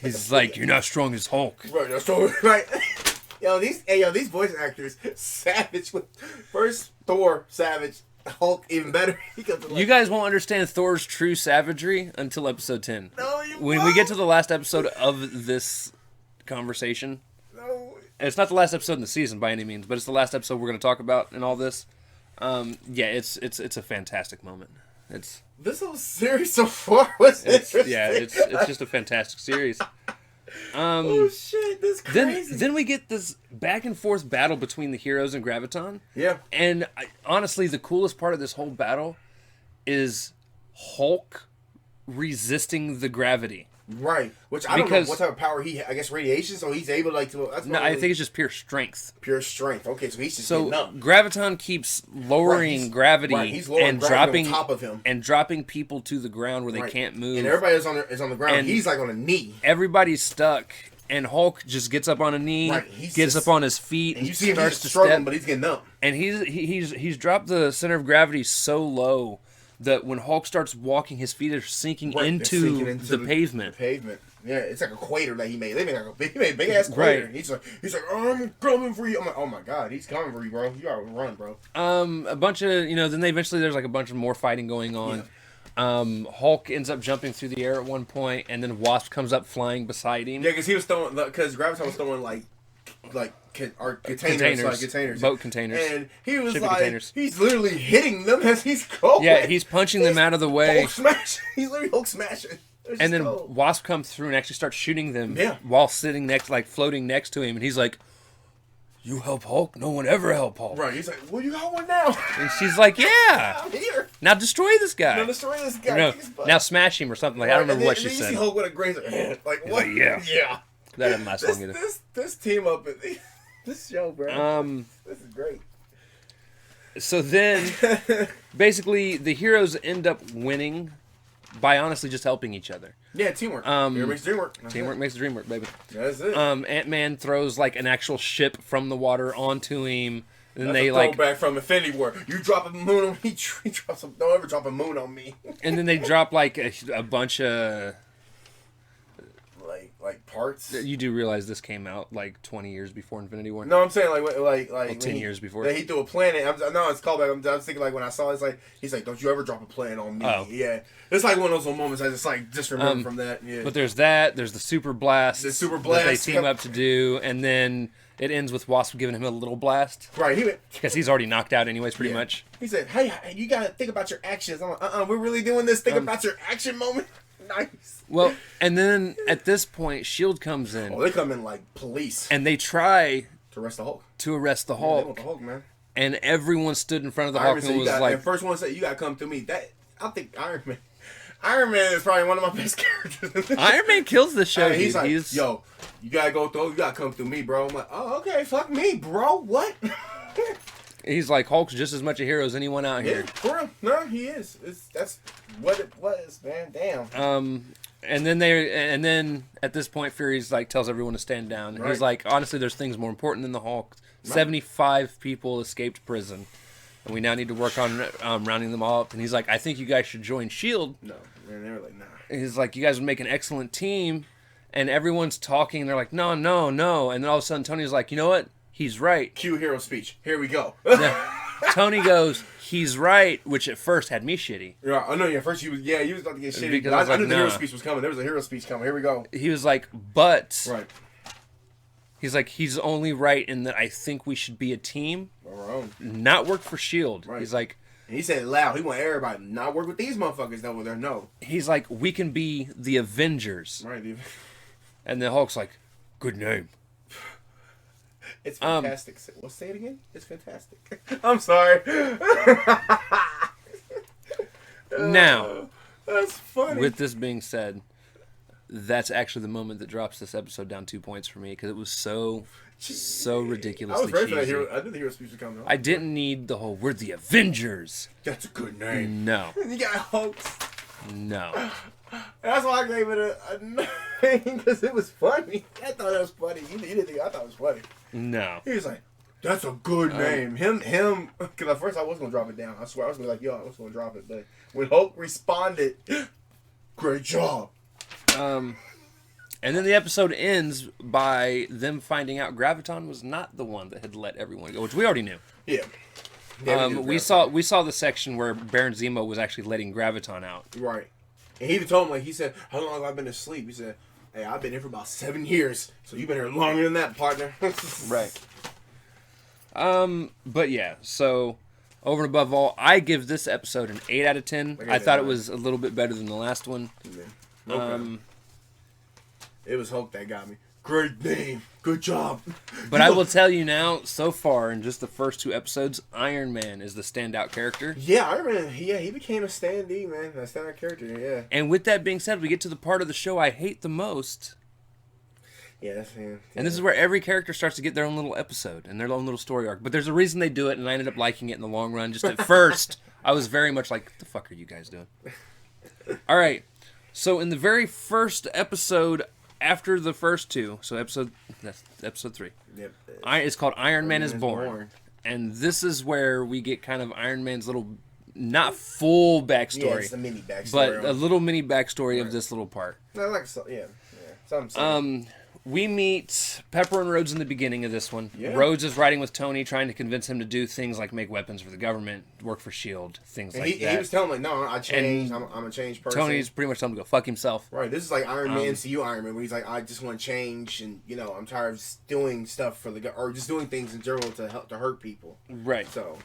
He's like, "You're not strong as Hulk." Right, not strong. Right. These voice actors, savage with first Thor, savage. Hulk even better. He comes you guys won't understand Thor's true savagery until episode 10. No, you when won't. We get to the last episode of this conversation. No. It's not the last episode in the season by any means, but it's the last episode we're going to talk about in all this. It's a fantastic moment. This whole series so far was interesting. Yeah, it's just a fantastic series. Oh shit, this is crazy. Then we get this back and forth battle between the heroes and Graviton. Yeah. And honestly, the coolest part of this whole battle is Hulk resisting the gravity. Right, which I don't know what type of power he. I guess radiation, so he's able to That's I think it's just pure strength. Pure strength. Okay, so he's just getting up. Graviton keeps lowering gravity and dropping on top of him and dropping people to the ground where they can't move. And everybody is on the ground. And he's like on a knee. Everybody's stuck, and Hulk just gets up on a knee, gets up on his feet, and you see him struggling, but he's getting up. And he's dropped the center of gravity so low that when Hulk starts walking, his feet are sinking into the pavement. Yeah, it's like a crater that he made. He made a big ass crater. Right. He's like, I'm coming for you. I'm like, oh my god, he's coming for you, bro. You gotta run, bro. A bunch of then eventually there's like a bunch of more fighting going on. Yeah. Hulk ends up jumping through the air at one point, and then Wasp comes up flying beside him. Yeah, because he was throwing, Graviton was throwing like containers, boat containers, and he was he's literally hitting them as he's going. Yeah, he's punching them out of the way. Hulk smash. He's literally Hulk smashing. And then Wasp comes through and actually starts shooting them while sitting floating next to him, and he's like, "You help Hulk? No one ever help Hulk." Right? He's like, "Well, you got one now." And she's like, "Yeah, I'm here. Now destroy this guy. No, now smash him or something like. I don't remember what she said. You see Hulk with a graze like what? Like, yeah. That didn't last long either. This team up, this show, bro. This is great. So then, basically, the heroes end up winning by honestly just helping each other. Yeah, teamwork. Teamwork makes the dream work. Teamwork makes the dream work, baby. That's it. Ant-Man throws like an actual ship from the water onto him. And that's they a throwback from Infinity War. You drop a moon on me, don't ever drop a moon on me. And then they drop like a bunch of like parts. You do realize this came out like 20 years before Infinity War? No, I'm saying like 10 years before. He threw a planet. No, it's called back. I was thinking like when I saw it, he's like, don't you ever drop a planet on me. Oh. Yeah. It's like one of those little moments I just remember from that. Yeah. But there's the super blast. The super blast. That they team up to do, and then it ends with Wasp giving him a little blast. Right. Because he's already knocked out anyways, pretty much. He said, hey, you got to think about your actions. I'm like, we're really doing this. Think about your action moment. Nice. Well, and then at this point, S.H.I.E.L.D. comes in. Oh, they come in like police. And they try to arrest the Hulk. Yeah, they want the Hulk, man. And everyone stood in front of the Hulk and was like... The first one said, you got to come through me. I think Iron Man is probably one of my best characters. Iron Man kills the show. He's like, yo, you got to go through. You got to come through me, bro. I'm like, oh, okay, fuck me, bro. What? He's like, Hulk's just as much a hero as anyone out here. For real. No, he is. That's what it was, man. Damn. And then at this point, Fury's like tells everyone to stand down. Right. He's like, honestly, there's things more important than the Hulk. Right. 75 people escaped prison, and we now need to work on rounding them all up. And he's like, I think you guys should join S.H.I.E.L.D. No, man, they were like, nah. He's like, you guys would make an excellent team. And everyone's talking, and they're like, no. And then all of a sudden, Tony's like, you know what? He's right. Cue hero speech. Here we go. Tony goes, he's right, which at first had me shitty. Yeah, I know. Yeah, first he was about to get shitty. Because I knew the hero speech was coming. There was a hero speech coming. Here we go. He was like, but right. He's like, he's only right in that I think we should be a team. All not work for S.H.I.E.L.D. Right. He's like... And he said it loud. He want everybody not work with these motherfuckers over there. No. He's like, we can be the Avengers. Right, dude. And the Hulk's like, good name. It's fantastic. Well, say it again. It's fantastic. I'm sorry. Now, that's funny. with this being said, that's actually the moment that drops this episode down 2 points for me because it was so ridiculously I was ready for that cheesy. hero. I knew the hero speech was coming. I didn't need the whole "we're the Avengers." That's a good name. No. You got Hulks. No. That's why I gave it a 9 because it was funny. I thought it was funny. You didn't think I thought it was funny. No. He was like, "That's a good name." Him. Because at first I was gonna drop it down. I swear I was gonna be like, "Yo, I was gonna drop it," but when Hulk responded, "Great job." And then the episode ends by them finding out Graviton was not the one that had let everyone go, which we already knew. Yeah. We saw the section where Baron Zemo was actually letting Graviton out. Right. And he even told him, like, he said, "How long have I been asleep?" He said, "Hey, I've been here for about 7 years. So you've been here longer than that, partner." Right. But yeah, so over and above all, I give this episode an 8 out of 10. I thought it was a little bit better than the last one. Yeah. Okay. It was Hulk that got me. Great name. Good job. But I will tell you now, so far in just the first 2 episodes, Iron Man is the standout character. Yeah, Iron Man. Yeah, he became a standee, man. A standout character, yeah. And with that being said, we get to the part of the show I hate the most. Yeah, that's him. And this is where every character starts to get their own little episode and their own little story arc. But there's a reason they do it, and I ended up liking it in the long run. Just at first, I was very much like, what the fuck are you guys doing? All right. So in the very first episode after the first 2, so that's episode 3. Yep. It's called Iron Man is Born. And this is where we get kind of Iron Man's little, not full backstory. Yeah, it's a mini backstory. But a little mini backstory of this little part. No, like so, yeah. Something. We meet Pepper and Rhodes in the beginning of this one. Yeah. Rhodes is riding with Tony, trying to convince him to do things like make weapons for the government, work for S.H.I.E.L.D., things like that. He was telling him, like, no, I changed. I'm a changed person. Tony's pretty much telling him to go fuck himself. Right. This is like Iron Man, MCU Iron Man, where he's like, I just want to change, and, I'm tired of doing stuff for or just doing things in general to hurt people. Right. So.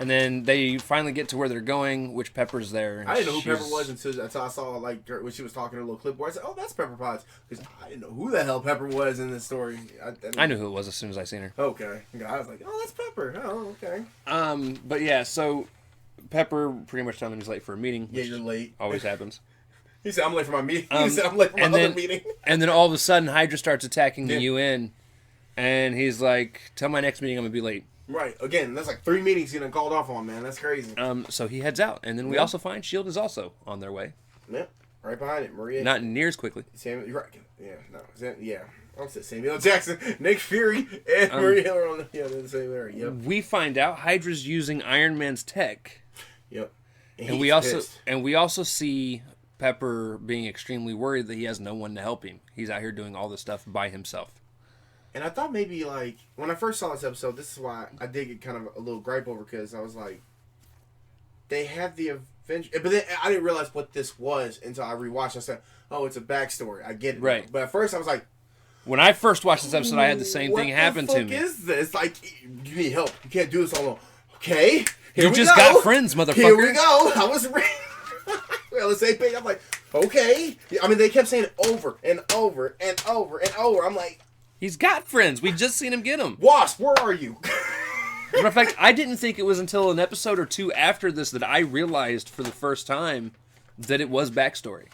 And then they finally get to where they're going, which Pepper's there. I didn't know who Pepper was until I saw, like, when she was talking to a little clipboard. I said, "Oh, that's Pepper Potts." Because I didn't know who the hell Pepper was in this story. I knew who it was as soon as I seen her. Okay. I was like, "Oh, that's Pepper." Oh, okay. But yeah, so Pepper pretty much telling him he's late for a meeting. Yeah, you're late. Always happens. He said, "I'm late for my meeting." He said, "I'm late for my other meeting." And then all of a sudden, Hydra starts attacking the UN. And he's like, "Tell my next meeting I'm going to be late." Right. Again, that's like 3 meetings getting called off on, man. That's crazy. So he heads out. And then we also find S.H.I.E.L.D. is also on their way. Yep. Right behind it. Maria. Not near as quickly. You're right. Yeah. No. Yeah. I said Samuel L. Jackson, Nick Fury, and Maria Hill are on they're the same area. Yep. We find out Hydra's using Iron Man's tech. Yep. And we also see Pepper being extremely worried that he has no one to help him. He's out here doing all this stuff by himself. And I thought maybe, like, when I first saw this episode, this is why I did get kind of a little gripe over, because I was like, they have the Avengers. But then I didn't realize what this was until I rewatched. I said, oh, it's a backstory. I get it. Right. But at first I was like, when I first watched this episode, I had the same thing happen to me. What the fuck is this? Like, you need help. You can't do this alone. Okay. You just got friends, motherfucker. Here we go. I was ready. We're on the same page. I'm like, okay. I mean, they kept saying it over and over and over and over. I'm like, he's got friends. We just seen him get them. Wasp, where are you? Matter of fact, I didn't think it was until an episode or 2 after this that I realized for the first time that it was backstory.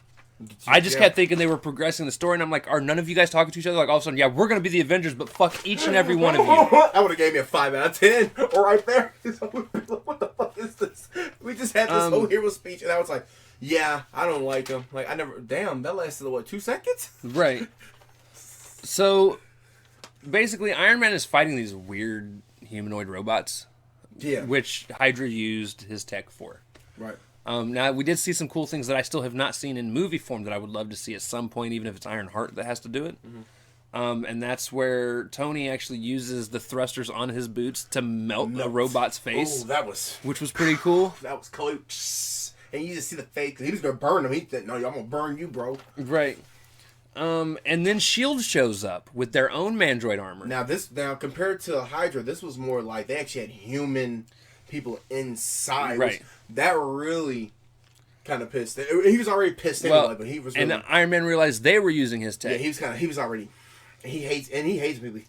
I just kept thinking they were progressing the story, and I'm like, are none of you guys talking to each other? Like, all of a sudden, yeah, we're going to be the Avengers, but fuck each and every one of you. That would have gave me a 5 out of 10. Or right there. What the fuck is this? We just had this whole hero speech, and I was like, yeah, I don't like him. Like, damn, that lasted, 2 seconds? Right. So, basically, Iron Man is fighting these weird humanoid robots. Yeah. Which Hydra used his tech for. Right. Now, we did see some cool things that I still have not seen in movie form that I would love to see at some point, even if it's Ironheart that has to do it. Mm-hmm. And that's where Tony actually uses the thrusters on his boots to melt a robot's face. Oh, which was pretty cool. That was cool. And you just see the face, because he was going to burn him. He said, no, I'm going to burn you, bro. Right. And then S.H.I.E.L.D. shows up with their own Mandroid armor. Now compared to Hydra, this was more like they actually had human people inside. Right. That really kind of pissed. He was already pissed anyway, but he was. Really, and Iron Man realized they were using his tech. Yeah, he was already. He hates people.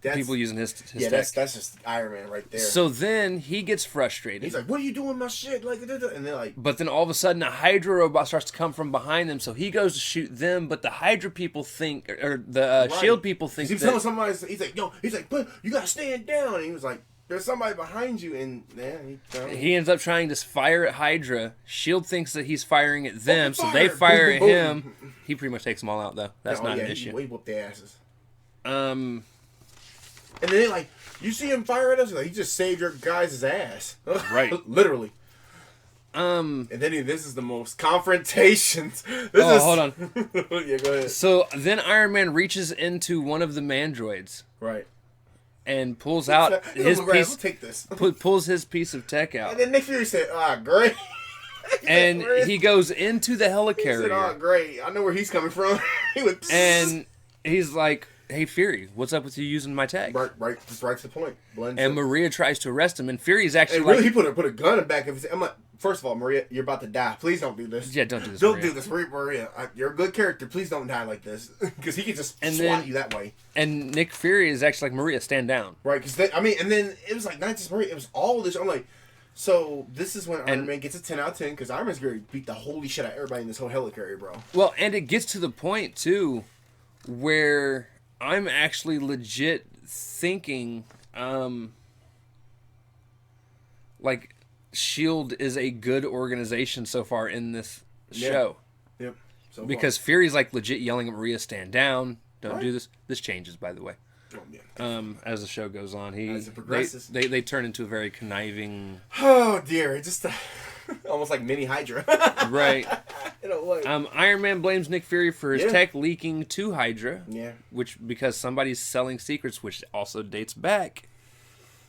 People using his tech. That's just Iron Man right there. So then he gets frustrated. He's like, "What are you doing with my shit?" Like, and they're like. But then all of a sudden, a Hydra robot starts to come from behind them. So he goes to shoot them, but the Hydra people think, or the Shield people think. He's telling somebody. He's like, "Yo," he's like, "But you gotta stand down." And he was like, "There's somebody behind you," and he ends up trying to fire at Hydra. Shield thinks that he's firing at them, so they fire at him. He pretty much takes them all out, though. That's not an issue. He whooped their asses. And then they're like, "You see him fire at us? Like, he just saved your guys' ass." Right. Literally. And then this is the most confrontations. Hold on. Yeah, go ahead. So then Iron Man reaches into one of the Mandroids. Right. And pulls out his piece. We'll take this. Pulls his piece of tech out. And then Nick Fury said, great." And he goes into the helicarrier. He said, great. I know where he's coming from. He went, and he's like, "Hey, Fury, what's up with you using my tech?" Right. Just right to the point. And Maria tries to arrest him, and Fury's actually really, he put a gun in the back of his. I'm like, first of all, Maria, you're about to die. Please don't do this. Yeah, don't do this. Don't do this, Maria. You're a good character. Please don't die like this, because he can just swat you that way. And Nick Fury is actually like, "Maria, stand down." Right, because and then it was like not just Maria, it was all this. I'm like, so this is when Iron Man gets a 10 out of 10 because Iron Man's going to beat the holy shit out of everybody in this whole helicarrier, bro. Well, and it gets to the point too, where I'm actually legit thinking, like, S.H.I.E.L.D. is a good organization so far in this show. Yep. So because Fury's like legit yelling at Maria, "Stand down, don't do this." This changes, by the way. Oh, yeah. As the show goes on, as it progresses, they turn into a very conniving. Oh dear, it's just almost like mini Hydra. Right. In a way. Iron Man blames Nick Fury for his tech leaking to Hydra. Yeah. Because somebody's selling secrets, which also dates back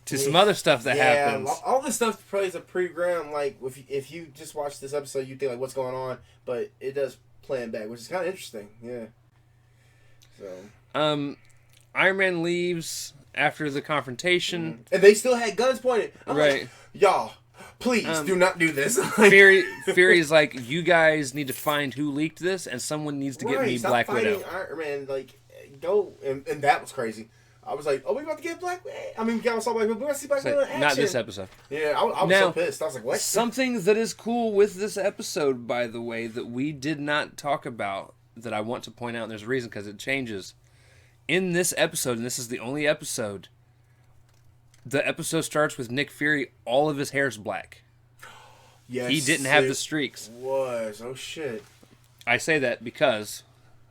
to some other stuff that happens. All this stuff plays a pre-ground. Like if you just watch this episode, you think like what's going on, but it does plan back, which is kind of interesting. Yeah. So. Iron Man leaves after the confrontation, and they still had guns pointed. I'm right. Like, y'all, please do not do this. Fury's like, "You guys need to find who leaked this, and someone needs to get me Black Widow." Iron Man, like, go, and that was crazy. I was like, "Oh, we about to get Black Widow?" I mean, we got Black Widow. We got to see Black Widow in action. Not this episode. Yeah, I was so pissed. I was like, "What?" Something that is cool with this episode, by the way, that we did not talk about, that I want to point out, and there's a reason because it changes. In this episode, and this is the only episode, the episode starts with Nick Fury. All of his hair's black. Yes, he didn't have the streaks. Oh shit! I say that because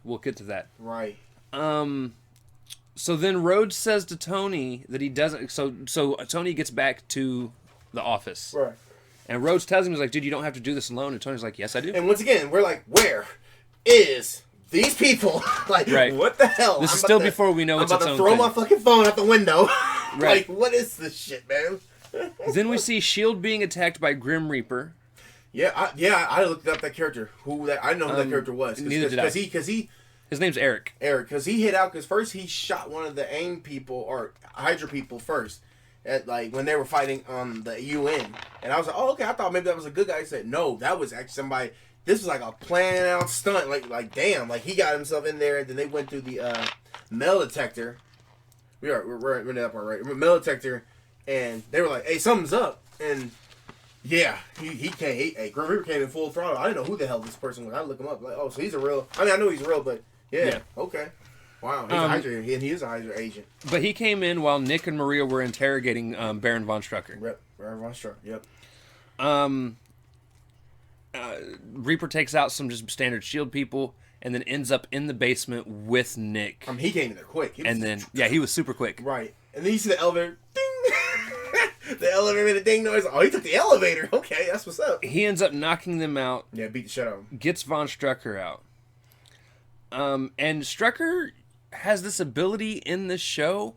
we'll get to that. Right. So then Rhodes says to Tony that he doesn't. So Tony gets back to the office. Right. And Rhodes tells him, he's like, "Dude, you don't have to do this alone." And Tony's like, "Yes, I do." And once again, we're like, "Where is these people?" Like, right. What the hell? This is still before we know it's its own thing. I'm about to throw my fucking phone out the window. Right. Like, what is this shit, man? Then we see S.H.I.E.L.D. being attacked by Grim Reaper. Yeah, I looked up that character. I know who that character was. Neither did I. Because he... His name's Eric. Because he hit out, because first he shot one of the AIM people, or Hydra people first, at like when they were fighting on the UN. And I was like, oh, okay, I thought maybe that was a good guy. He said, no, that was actually somebody... This was like a planned out stunt. Like damn, like he got himself in there, and then they went through the metal detector. We're in that part, right? Metal detector, and they were like, "Hey, something's up." And yeah, he came. Grim Reaper came in full throttle. I didn't know who the hell this person was. I look him up, like, oh, so he's a real. I mean, I know he's real, but yeah. Okay. Wow, he's a Hydra, and he is a Hydra agent. But he came in while Nick and Maria were interrogating Baron von Strucker. Yep, Baron von Strucker. Yep. Reaper takes out some just standard S.H.I.E.L.D. people, and then ends up in the basement with Nick. I mean, he came in there quick. He was super quick. Right. And then you see the elevator, ding! The elevator made a ding noise. Oh, he took the elevator. Okay, that's what's up. He ends up knocking them out. Yeah, beat the shit out of him. Gets von Strucker out. And Strucker has this ability in this show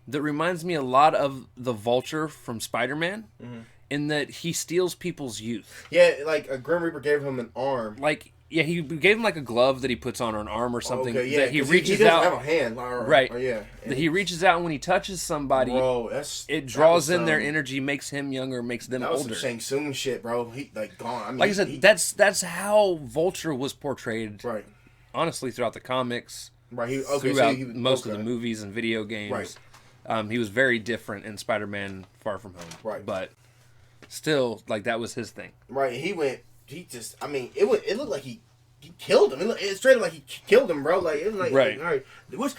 that reminds me a lot of the Vulture from Spider-Man. Mm-hmm. In that he steals people's youth. Yeah, like a Grim Reaper gave him an arm. Like, Yeah, he gave him like a glove that he puts on or an arm or something. Okay, yeah, that he reaches he out. Have a hand, right? Yeah, that he reaches out and when he touches somebody. Bro, it draws in their energy, makes him younger, makes them older. That was some Shang Tsung shit, bro. He like gone. I mean, like I said, that's how Vulture was portrayed. Right. Honestly, throughout the comics. Right. Throughout most of the movies and video games. Right. He was very different in Spider-Man: Far From Home. Right. But still, like that was his thing. Right. I mean, it looked like he killed him. It straight up like he killed him, bro. Like it was like, right. All right.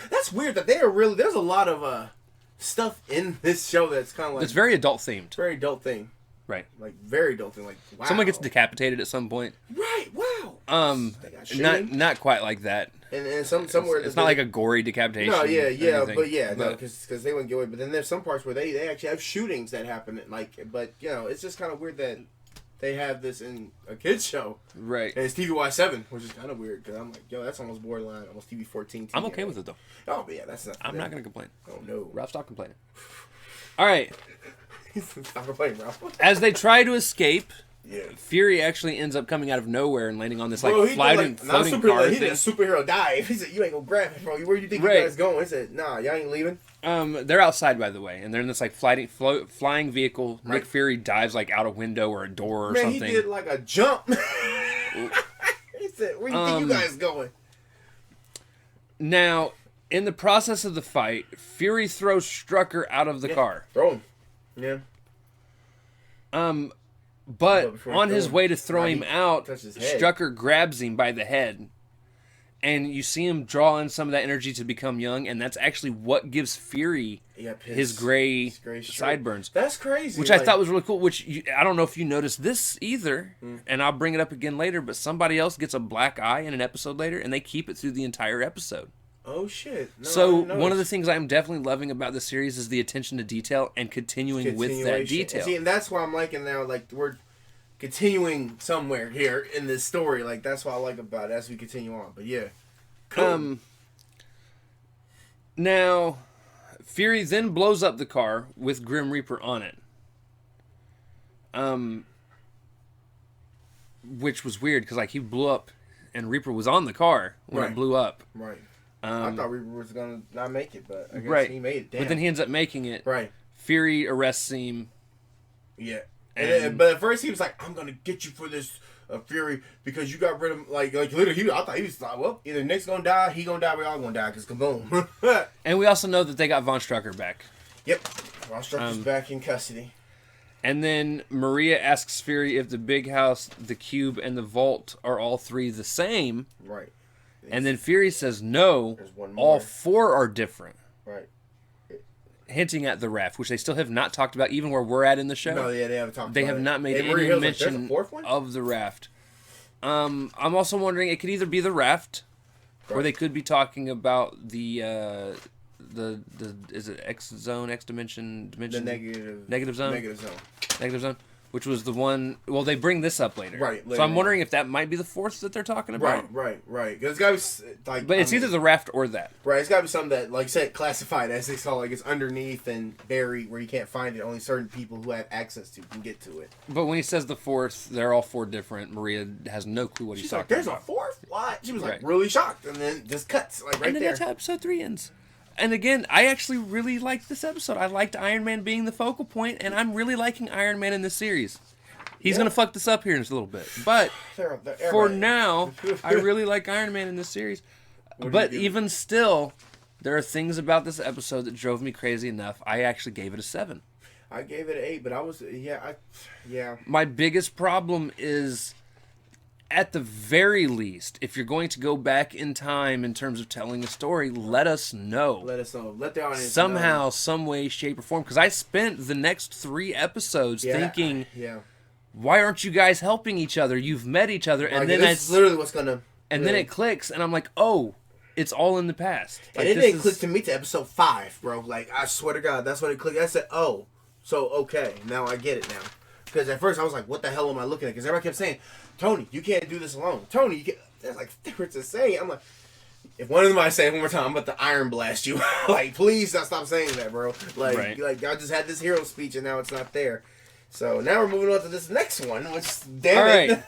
That's weird that there's a lot of stuff in this show that's kind of like it's very adult themed. Very adult thing. Right. Like very adult thing. Like wow. Someone gets decapitated at some point. Right. Wow. Not quite like that. And somewhere it's not like a gory decapitation. No, yeah, but because they wouldn't get away. But then there's some parts where they actually have shootings that happen. But it's just kind of weird that they have this in a kids show, right? And it's TVY7, which is kind of weird because I'm like, yo, that's almost borderline, almost TV-14. I'm okay with it though. Oh, but yeah, that's not. I'm not gonna complain. Oh no, Ralph, stop complaining. All right, stop complaining, Ralph. As they try to escape. Yeah. Fury actually ends up coming out of nowhere and landing on this floating car he did a superhero dive. He said, "You ain't gonna grab it, bro. Where do you think you guys going?" He said, "Nah, y'all ain't leaving." They're outside, by the way, and they're in this like flying vehicle. Right. Nick Fury dives like out a window or a door or something. He did like a jump. He said, "Where do you think you guys going?" Now, in the process of the fight, Fury throws Strucker out of the car. Throw him. Yeah. But on his way to throw him out, Strucker grabs him by the head. And you see him draw in some of that energy to become young, and that's actually what gives Fury his gray sideburns. That's crazy. Which I thought was really cool, I don't know if you noticed this either, and I'll bring it up again later, but somebody else gets a black eye in an episode later, and they keep it through the entire episode. Oh, shit. No, so one of the things I'm definitely loving about the series is the attention to detail and continuing with that detail. And that's why I'm liking now, like, we're continuing somewhere here in this story. Like, that's what I like about it as we continue on. But, yeah. Cool. Now, Fury then blows up the car with Grim Reaper on it. Which was weird, because, like, he blew up, and Reaper was on the car when it blew up. Right. I thought Reaper was going to not make it, but I guess he made it. Damn. But then he ends up making it. Right. Fury arrests him. Yeah. But at first he was like, "I'm going to get you for this, Fury, because you got rid of, like literally, I thought he was like, well, either Nick's going to die, he going to die, we all going to die, because kaboom." And we also know that they got Von Strucker back. Yep. Von Strucker's back in custody. And then Maria asks Fury if the big house, the cube, and the vault are all three the same. Right. And then Fury says, no, all four are different. Right. Hinting at the raft, which they still have not talked about, even where we're at in the show. No, yeah, they haven't talked about it. They have not made any mention of the raft. I'm also wondering, it could either be the raft, or they could be talking about the is it X zone, X dimension? The negative zone? Negative zone. Which was the one... Well, they bring this up later. Right. So I'm wondering if that might be the fourth that they're talking about. Right. Because it's got to be... Like, but it's either the raft or that. Right. It's got to be something that, like I said, classified, as they call it. Like, it's underneath and buried where you can't find it. Only certain people who have access to can get to it. But when he says the fourth, they're all four different. Maria has no clue what he's talking about. There's a fourth? What? She was, like, really shocked. And then just cuts, like, right there. And then that's how episode 3 ends. And again, I actually really liked this episode. I liked Iron Man being the focal point, and I'm really liking Iron Man in this series. He's going to fuck this up here in a little bit. But for now, I really like Iron Man in this series. But even still, there are things about this episode that drove me crazy enough. I actually gave it a 7. I gave it an 8, but I was... Yeah. My biggest problem is, at the very least, if you're going to go back in time in terms of telling a story, let us know. Let us know. Let the audience somehow, some way, shape, or form. Because I spent the next 3 episodes thinking... Why aren't you guys helping each other? You've met each other, and then this is literally what's gonna. And then it clicks, and I'm like, oh, it's all in the past. Like, and it didn't click to me to episode 5, bro. Like, I swear to God, that's when it clicked. I said, oh, so okay, now I get it now. Because at first I was like, what the hell am I looking at? Because everybody kept saying, Tony, you can't do this alone. Tony, you can't. That's like they were just saying. I'm like, if one of them might say it one more time, I'm about to iron blast you. Like, please stop saying that, bro. Like, like I just had this hero speech, and now it's not there. So now we're moving on to this next one, which, damn it.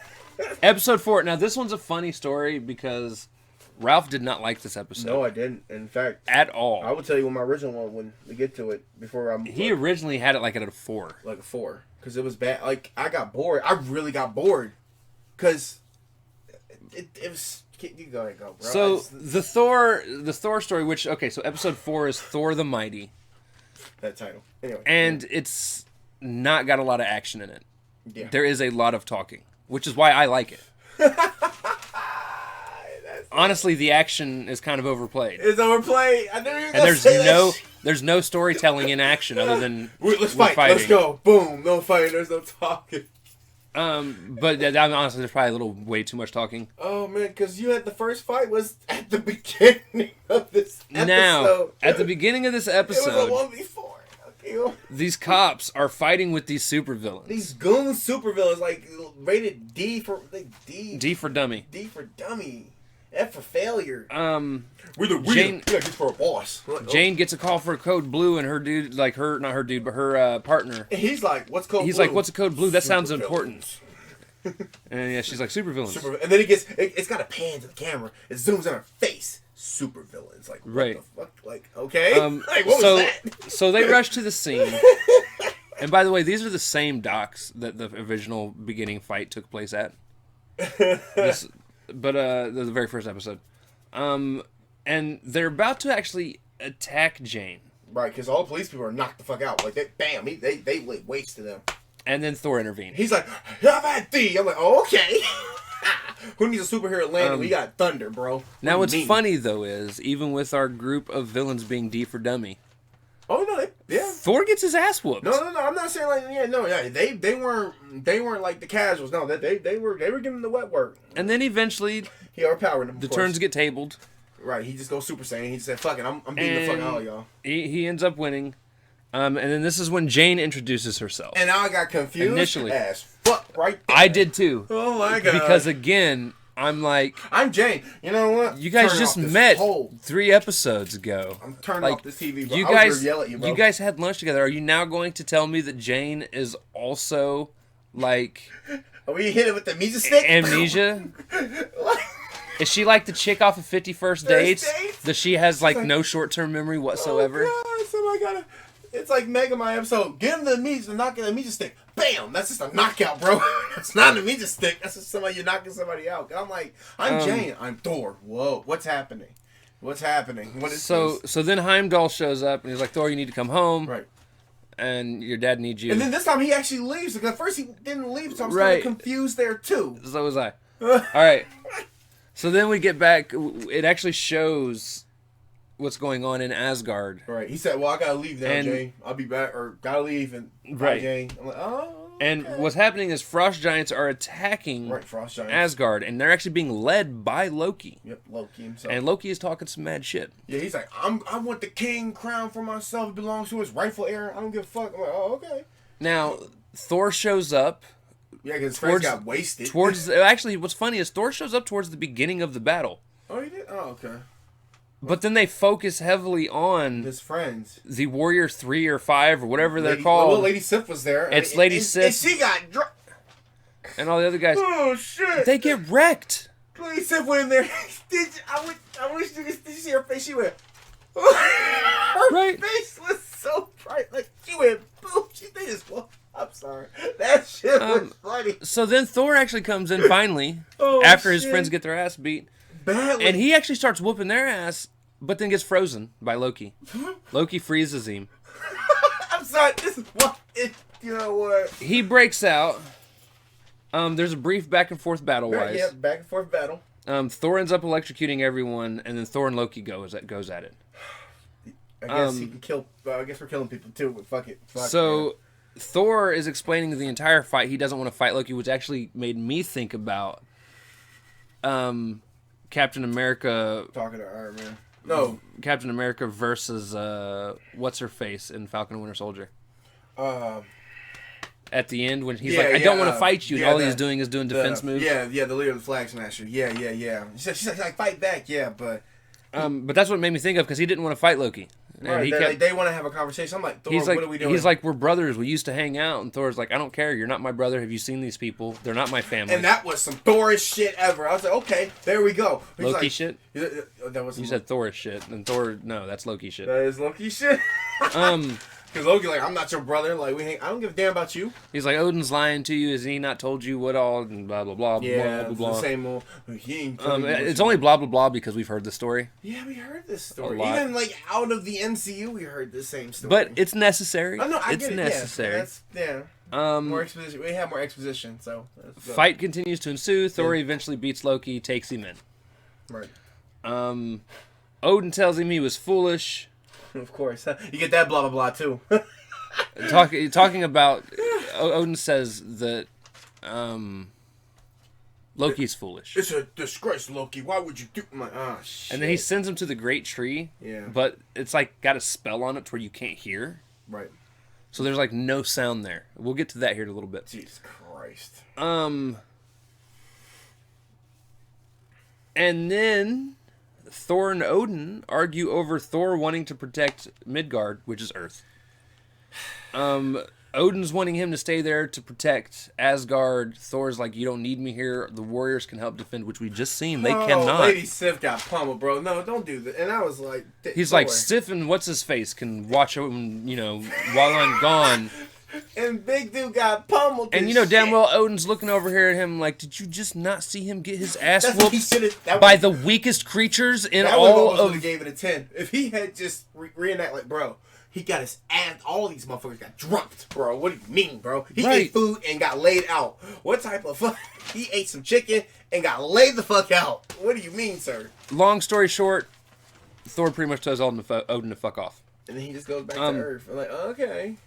Episode 4. Now, this one's a funny story because Ralph did not like this episode. No, I didn't. In fact, at all. I will tell you what my original one when we get to it before He originally had it like at a 4. Like a 4. Because it was bad. Like, I got bored. I really got bored. Because it was... You go ahead, go, bro. So, the Thor story, which... Okay, so episode 4 is Thor the Mighty. That title. Anyway. And it's not got a lot of action in it. Yeah. There is a lot of talking, which is why I like it. Honestly, the action is kind of overplayed. It's overplayed. I never even and there's no storytelling in action other than let's fight. Fighting. Let's go. Boom. No fighting. There's no talking. But honestly, there's probably a little way too much talking. Oh man, because you had the first fight was at the beginning of this episode. Now, at the beginning of this episode, it was a 1v4. Okay. These cops are fighting with these supervillains. These goon supervillains, like rated D for D. D for dummy. D for dummy. F for failure. We're for a boss. Jane gets a call for a code blue, and her dude, like not her dude, but her partner. And he's like, "What's code blue?" He's like, "What's a code blue? That sounds important." And yeah, she's like, "Supervillains." And then it's got a pan to the camera. It zooms on her face. Supervillains. Like, what right. the fuck? Like, okay. Like, what was that? So they rush to the scene. And by the way, these are the same docks that the original beginning fight took place at. But the very first episode. And they're about to actually attack Jane. Right, because all the police people are knocked the fuck out. Like, they wasted them. And then Thor intervened. He's like, "Have at thee." I'm like, "Oh, okay." Who needs a superhero landing? We got thunder, bro. Now, what's funny, though, is even with our group of villains being D for dummy. Oh, no, yeah. Thor gets his ass whooped. No. I'm not saying like, they weren't like the casuals. No, they were giving the wet work. And then eventually, he overpowered them. The turns get tabled. Right, he just goes Super Saiyan. He just said, "Fuck it, I'm beating the fuck out of y'all." He ends up winning. And then this is when Jane introduces herself. And I got confused initially. As fuck right there. I did too. Oh my god. Because again, I'm like... I'm Jane. You know what? You guys just met 3 episodes ago. I'm turning off this TV, bro. You I was gonna yell at you, bro. You guys had lunch together. Are you now going to tell me that Jane is also, like... Are we hit it with the amnesia stick? Amnesia? Is she like the chick off of 51st Dates? That she has, like no short-term memory whatsoever? Oh god, somebody gotta... It's like Mega Man episode. Give him the amnesia, knock the amnesia stick. Bam! That's just a knockout, bro. It's not an amnesia stick. That's just somebody you're knocking somebody out. I'm like, I'm Jane. I'm Thor. Whoa, what's happening? What's happening? What is this? So then Heimdall shows up and he's like, "Thor, you need to come home. Right. And your dad needs you." And then this time he actually leaves. Because at first he didn't leave, so I was kind of confused there too. So was I. All right. So then we get back. It actually shows what's going on in Asgard. Right. He said, "Well, I gotta leave now, Jane. I'll be back, or gotta leave and bye, Jane." I'm like, "Oh." Okay. And what's happening is frost giants are attacking frost giants. Asgard, and they're actually being led by Loki. Yep, Loki himself. And Loki is talking some mad shit. Yeah, he's like, I want the king crown for myself. It belongs to his rightful heir. I don't give a fuck. I'm like, "Oh, okay." Now, Thor shows up. Yeah, because his friends got wasted. Actually, what's funny is Thor shows up towards the beginning of the battle. Oh, he did? Oh, okay. But then they focus heavily on his friends, the Warrior 3 or 5 or whatever they're called. Well, Lady Sif was there. It's Lady Sif, and she got and all the other guys. Oh shit! They get wrecked. Lady Sif went in there. I wish you could see her face. She went. Her face was so bright. Like she went boom. They just. I'm sorry. That shit was funny. So then Thor actually comes in finally after his friends get their ass beat. Badly. And he actually starts whooping their ass, but then gets frozen by Loki. Loki freezes him. I'm sorry. This is what you know what? He breaks out. There's a brief back and forth battle wise. Yeah, back and forth battle. Thor ends up electrocuting everyone, and then Thor and Loki goes at it. I guess he can kill. I guess we're killing people too. But fuck it. Thor is explaining the entire fight. He doesn't want to fight Loki, which actually made me think about Captain America. Talking to Iron Man. No. Captain America versus what's her face in Falcon and Winter Soldier. At the end when he's like, "I don't want to fight you," and all he's doing is doing defense moves. Yeah, the leader of the Flag Smasher. Yeah. She's like, "Fight back," yeah, but. But that's what it made me think of because he didn't want to fight Loki. And they want to have a conversation. I'm like, Thor, what are we doing? He's like, we're brothers. We used to hang out. And Thor's like, I don't care. You're not my brother. Have you seen these people? They're not my family. And that was some Thorish shit ever. I was like, okay, there we go. He's Loki like, shit? That was you said Thorish shit. And Thor, no, that's Loki shit. That is Loki shit? Because Loki, like, I'm not your brother. Like, I don't give a damn about you. He's like, Odin's lying to you. Has he not told you what all? And blah, blah, blah, yeah, blah, blah, blah. The same old. It's only blah, blah, blah because we've heard the story. Yeah, we heard this story. Even, like, out of the MCU, we heard the same story. But it's necessary. I know, I it's get it. necessary. More exposition. We have more exposition, so. Fight continues to ensue. Thor eventually beats Loki, takes him in. Right. Odin tells him he was foolish. Of course. You get that blah, blah, blah, too. Talking about, Odin says that Loki's foolish. It's a disgrace, Loki. Why would you do... shit. And then he sends him to the great tree. Yeah. But it's like got a spell on it to where you can't hear. Right. So there's like no sound there. We'll get to that here in a little bit. Jesus Christ. And then Thor and Odin argue over Thor wanting to protect Midgard, which is Earth. Odin's wanting him to stay there to protect Asgard. Thor's like, you don't need me here. The warriors can help defend, which we just seen. They cannot. Lady Sif got pummeled, bro. No, don't do that. And I was like... He's like, Sif and what's-his-face can watch him, while I'm gone. And big dude got pummeled. And damn well Odin's looking over here at him like, did you just not see him get his ass whooped by the weakest creatures in all of... That would have gave it a 10. If he had just reenact like, bro... He got his ass. All these motherfuckers got drumped, bro. What do you mean, bro? He ate food and got laid out. What type of fuck? He ate some chicken and got laid the fuck out. What do you mean, sir? Long story short, Thor pretty much tells Odin to fuck off. And then he just goes back to Earth. I'm like, okay.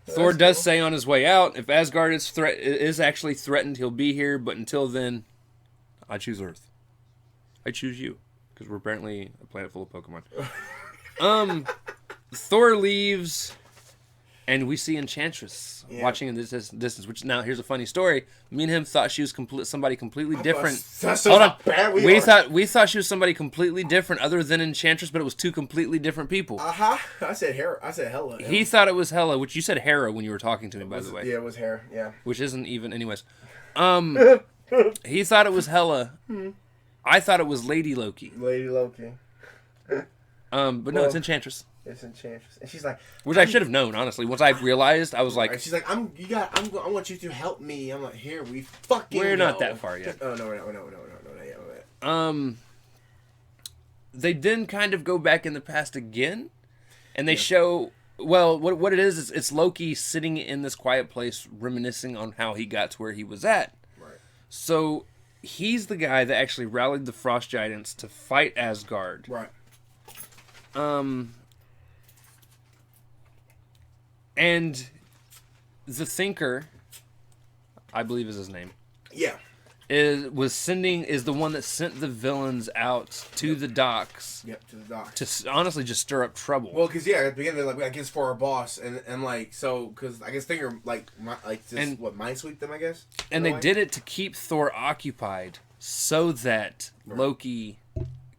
Thor does say on his way out, if Asgard is actually threatened, he'll be here. But until then, I choose Earth. I choose you because we're apparently a planet full of Pokemon. Thor leaves, and we see Enchantress watching in this distance. Which now here's a funny story. Me and him thought she was somebody completely different. Hold on, we thought she was somebody completely different other than Enchantress, but it was two completely different people. I said Hera. I said Hela. He thought it was Hela, which you said Hera when you were talking to me, by the way. Yeah, it was Hera. Yeah, which isn't even, anyways. He thought it was Hela. I thought it was Lady Loki. Lady Loki. But no, it's Enchantress. It's Enchantress, and she's like, which I should have known, honestly. Once I realized, I was like, she's like, I want you to help me. I'm like, here we fucking. We're not that far yet. Oh no, not yet. They then kind of go back in the past again, and they show. Well, what it is it's Loki sitting in this quiet place, reminiscing on how he got to where he was at. Right. So he's the guy that actually rallied the Frost Giants to fight Asgard. Right. And the Thinker, I believe is his name. Yeah. Is the one that sent the villains out to the docks. Yep, to the docks. To honestly just stir up trouble. Well, because at the beginning they're like, I guess for our boss, and like so, because I guess Thinker minesweep them, I guess. And they did it to keep Thor occupied so that Loki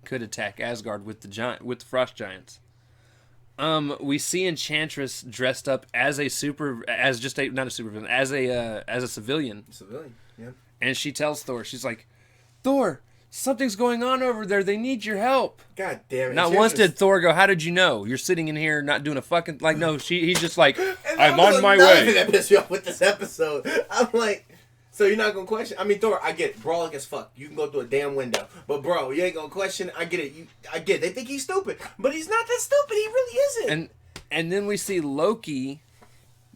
could attack Asgard with the Frost Giants. We see Enchantress dressed up as a civilian. Civilian, yeah. And she tells Thor, she's like, Thor, something's going on over there. They need your help. God damn it. Not once did Thor go, how did you know? You're sitting in here not doing a fucking... Like, no, he's just like, I'm on my way. That pissed me off with this episode. I'm like... So you're not gonna question? I mean, Thor, I get it. Brawling as fuck. You can go through a damn window. But bro, you ain't gonna question. I get it. I get it. They think he's stupid, but he's not that stupid. He really isn't. And then we see Loki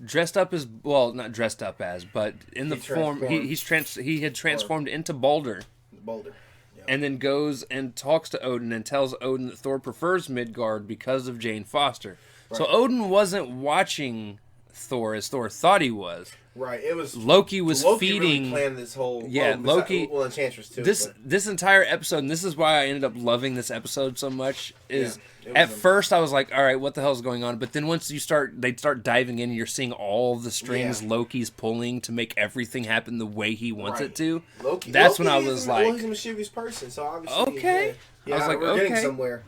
dressed up as, well, not dressed up as, but in the form he had transformed into Balder. Balder. Yeah. And then goes and talks to Odin and tells Odin that Thor prefers Midgard because of Jane Foster. Right. So Odin wasn't watching Thor as Thor thought he was. Right, it was Loki feeding. Really planned this whole. Loki. Well, Enchantress too. This entire episode, and this is why I ended up loving this episode so much. Is at first I was like, all right, what the hell's going on? But then once they start diving in, and you're seeing all the strings Loki's pulling to make everything happen the way he wants it to. That's when I was like, he's a mischievous person, so obviously. Okay. I was like, we're getting somewhere.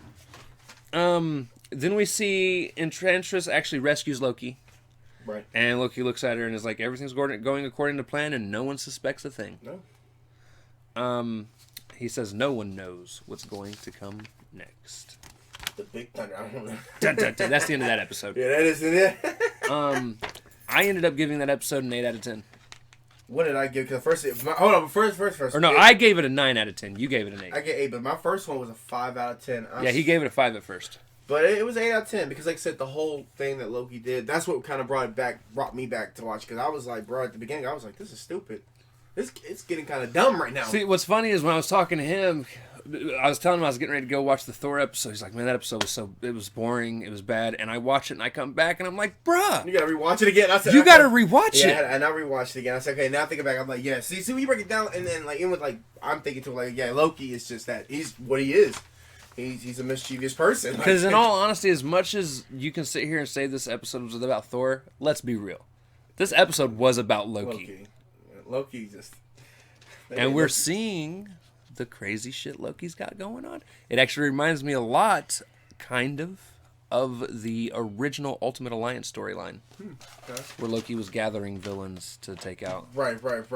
Then we see Enchantress actually rescues Loki. Right. And Loki looks at her and is like, everything's going according to plan and no one suspects a thing. No. He says no one knows what's going to come next. The big thunder. I don't know. Dun, dun, dun. That's the end of that episode. Yeah, that is it. I ended up giving that episode an 8 out of 10. What did I give? Because first. Or no, I gave it a 9 out of 10. You gave it an 8. I gave 8, but my first one was a 5 out of 10. Yeah, he gave it a 5 at first. But it was 8 out of 10 because, like I said, the whole thing that Loki did, that's what kind of brought me back to watch. Because I was like, bro, at the beginning, I was like, this is stupid. It's getting kind of dumb right now. See, what's funny is when I was talking to him, I was telling him I was getting ready to go watch the Thor episode. He's like, man, that episode it was boring, it was bad. And I watch it and I come back and I'm like, bruh. You gotta rewatch it again. I said, you gotta rewatch it. Yeah, and I rewatched it again. I said, okay, now thinking back, I'm like, yeah, see when you break it down, and then like, even with like, I'm thinking to like, yeah, Loki is just that. He's what he is. He's a mischievous person. Because in all honesty, as much as you can sit here and say this episode was about Thor, let's be real. This episode was about Loki. Loki just... And we're seeing the crazy shit Loki's got going on. It actually reminds me a lot, kind of the original Ultimate Alliance storyline. Okay. Where Loki was gathering villains to take out. Right. But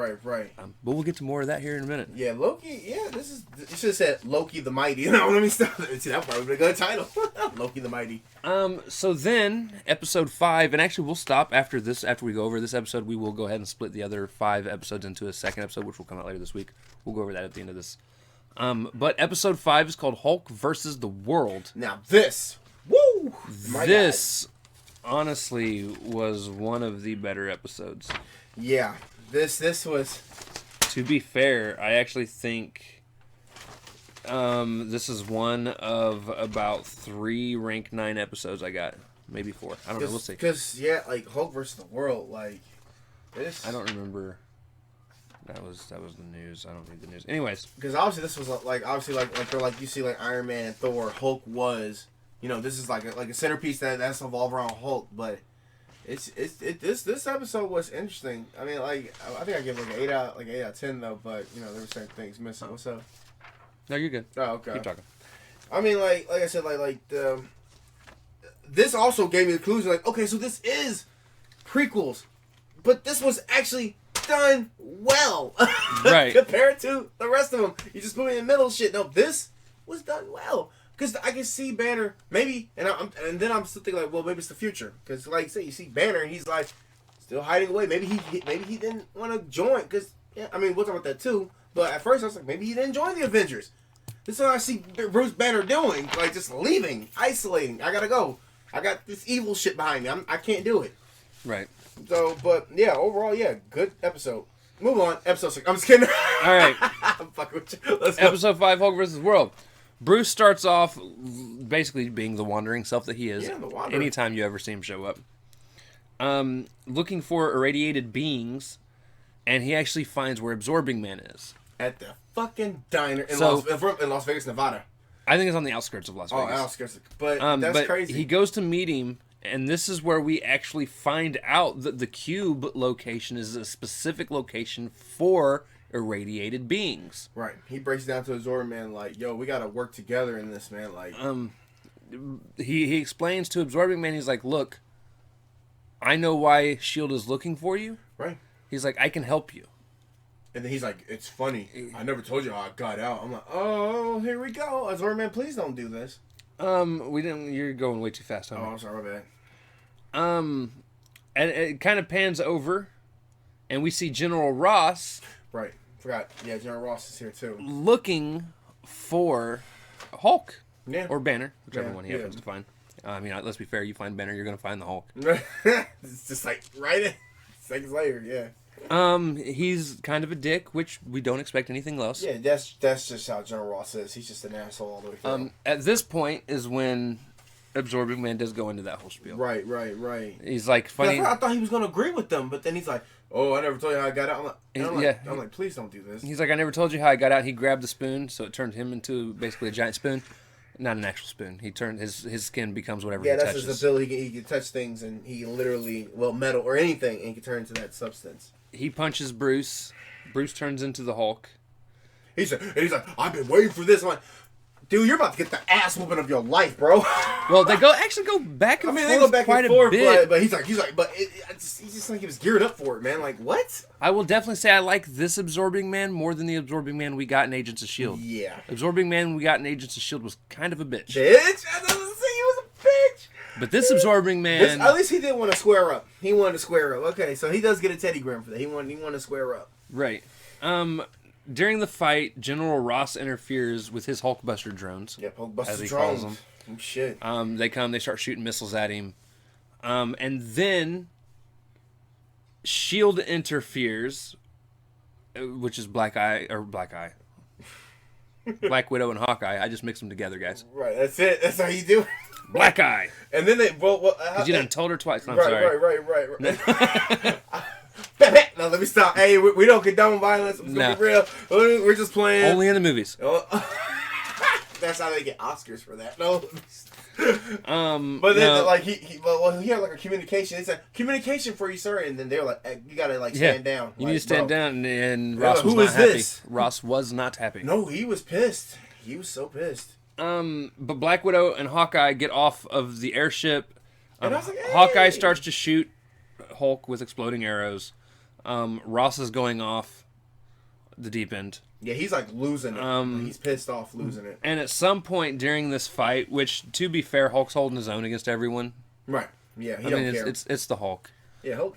we'll get to more of that here in a minute. Yeah, Loki, you should have said Loki the Mighty. You know, let me stop. See, that probably would have been a good title. Loki the Mighty. So then, episode 5, and actually we'll stop after we go over this episode. We will go ahead and split the other 5 episodes into a second episode, which will come out later this week. We'll go over that at the end of this. But episode 5 is called Hulk versus the World. Now this... Woo! This, honestly, was one of the better episodes. Yeah. This was... To be fair, I actually think this is one of about 3 rank 9 episodes I got. Maybe 4. I don't know. We'll see. Because, yeah, like, Hulk versus the World, like, this... I don't remember... That was the news. I don't need the news. Anyways. Because obviously this was, like you see, like, Iron Man and Thor, Hulk was... You know, this is like a centerpiece that's evolved around Hulk, but this episode was interesting. I mean, like, I think I give like an 8 out of 10 though, but you know there were certain things missing. What's up? No, you're good. Oh, okay. Keep talking. I mean, like I said, this also gave me the clues. Like, okay, so this is prequels, but this was actually done well, right? Compared to the rest of them. You just put me in the middle shit. No, this was done well. Because I can see Banner, maybe, and then I'm still thinking, like, well, maybe it's the future. Because, like you say, you see Banner, and he's, like, still hiding away. Maybe he didn't want to join. Because, yeah, I mean, we'll talk about that, too. But at first, I was like, maybe he didn't join the Avengers. This is what I see Bruce Banner doing. Like, just leaving, isolating. I gotta go. I got this evil shit behind me. I can't do it. Right. So, but, yeah, overall, yeah, good episode. Move on. Episode 6. I'm just kidding. All right. I'm fucking with you. Let's go. Episode 5, Hulk versus World. Bruce starts off basically being the wandering self that he is. Yeah, the wanderer. Anytime you ever see him show up. Looking for irradiated beings, and he actually finds where Absorbing Man is. At the fucking diner in Las Vegas, Nevada. I think it's on the outskirts of Las Vegas. Oh, outskirts. But that's crazy. He goes to meet him, and this is where we actually find out that the cube location is a specific location for irradiated beings. Right. He breaks down to Absorbing Man like, yo, we gotta work together in this, man. Like, he explains to Absorbing Man, he's like, look, I know why S.H.I.E.L.D. is looking for you. Right. He's like, I can help you. And then he's like, it's funny. I never told you how I got out. I'm like, oh, here we go. Absorbing Man, please don't do this. We didn't. You're going way too fast, homie. Oh, I'm sorry, my bad. And it kind of pans over, and we see General Ross. Right. Forgot. Yeah, General Ross is here too. Looking for Hulk. Yeah. Or Banner, whichever one he happens to find. I mean, let's be fair. You find Banner, you're going to find the Hulk. It's just like right in seconds later. Yeah. He's kind of a dick, which we don't expect anything else. Yeah, that's just how General Ross is. He's just an asshole all the way through. At this point is when Absorbing Man does go into that whole spiel. Right. He's like, funny. I thought he was going to agree with them, but then he's like, oh, I never told you how I got out. I'm like, please don't do this. He's like, I never told you how I got out. He grabbed the spoon, so it turned him into basically a giant spoon. Not an actual spoon. He turned his skin becomes whatever he touches. Yeah, that's his ability. He can touch things, and he literally, metal or anything, and he can turn into that substance. He punches Bruce. Bruce turns into the Hulk. He's like, I've been waiting for this. I'm like, Dude, you're about to get the ass whooping of your life, bro. Well, they actually go back and forth. They go back quite and forth, a bit. but he's just like he was geared up for it, man. Like, what? I will definitely say I like this Absorbing Man more than the Absorbing Man we got in Agents of S.H.I.E.L.D. Yeah. Absorbing Man we got in Agents of S.H.I.E.L.D. was kind of a bitch. Bitch? I don't say he was a bitch. But this Absorbing Man... At least he did want to square up. He wanted to square up. Okay, so he does get a Teddy Graham for that. He wanted to square up. Right. During the fight, General Ross interferes with his Hulkbuster drones. Yep, Hulkbuster drones. Calls them. Oh, shit. They start shooting missiles at him. And then S.H.I.E.L.D. interferes, which is Black Widow and Hawkeye. I just mixed them together, guys. Right, that's it. That's how you do it. Black Eye. And then they... Because you done told her twice. I'm sorry. Right. No, let me stop. Hey, we don't condone violence. I'm gonna be real. We're just playing. Only in the movies. That's how they get Oscars for that. No. But then he had like a communication. It's a communication for you, sir. And then they're like, hey, you gotta stand down. You need to stand down. And Ross was not happy. Ross was not happy. No, he was pissed. He was so pissed. But Black Widow and Hawkeye get off of the airship. And I was like, hey. Hawkeye starts to shoot Hulk with exploding arrows. Ross is going off the deep end. Yeah, he's like losing it. He's pissed off losing it. And at some point during this fight, which to be fair, Hulk's holding his own against everyone. Right. Yeah, he don't care. It's the Hulk. Yeah, Hulk.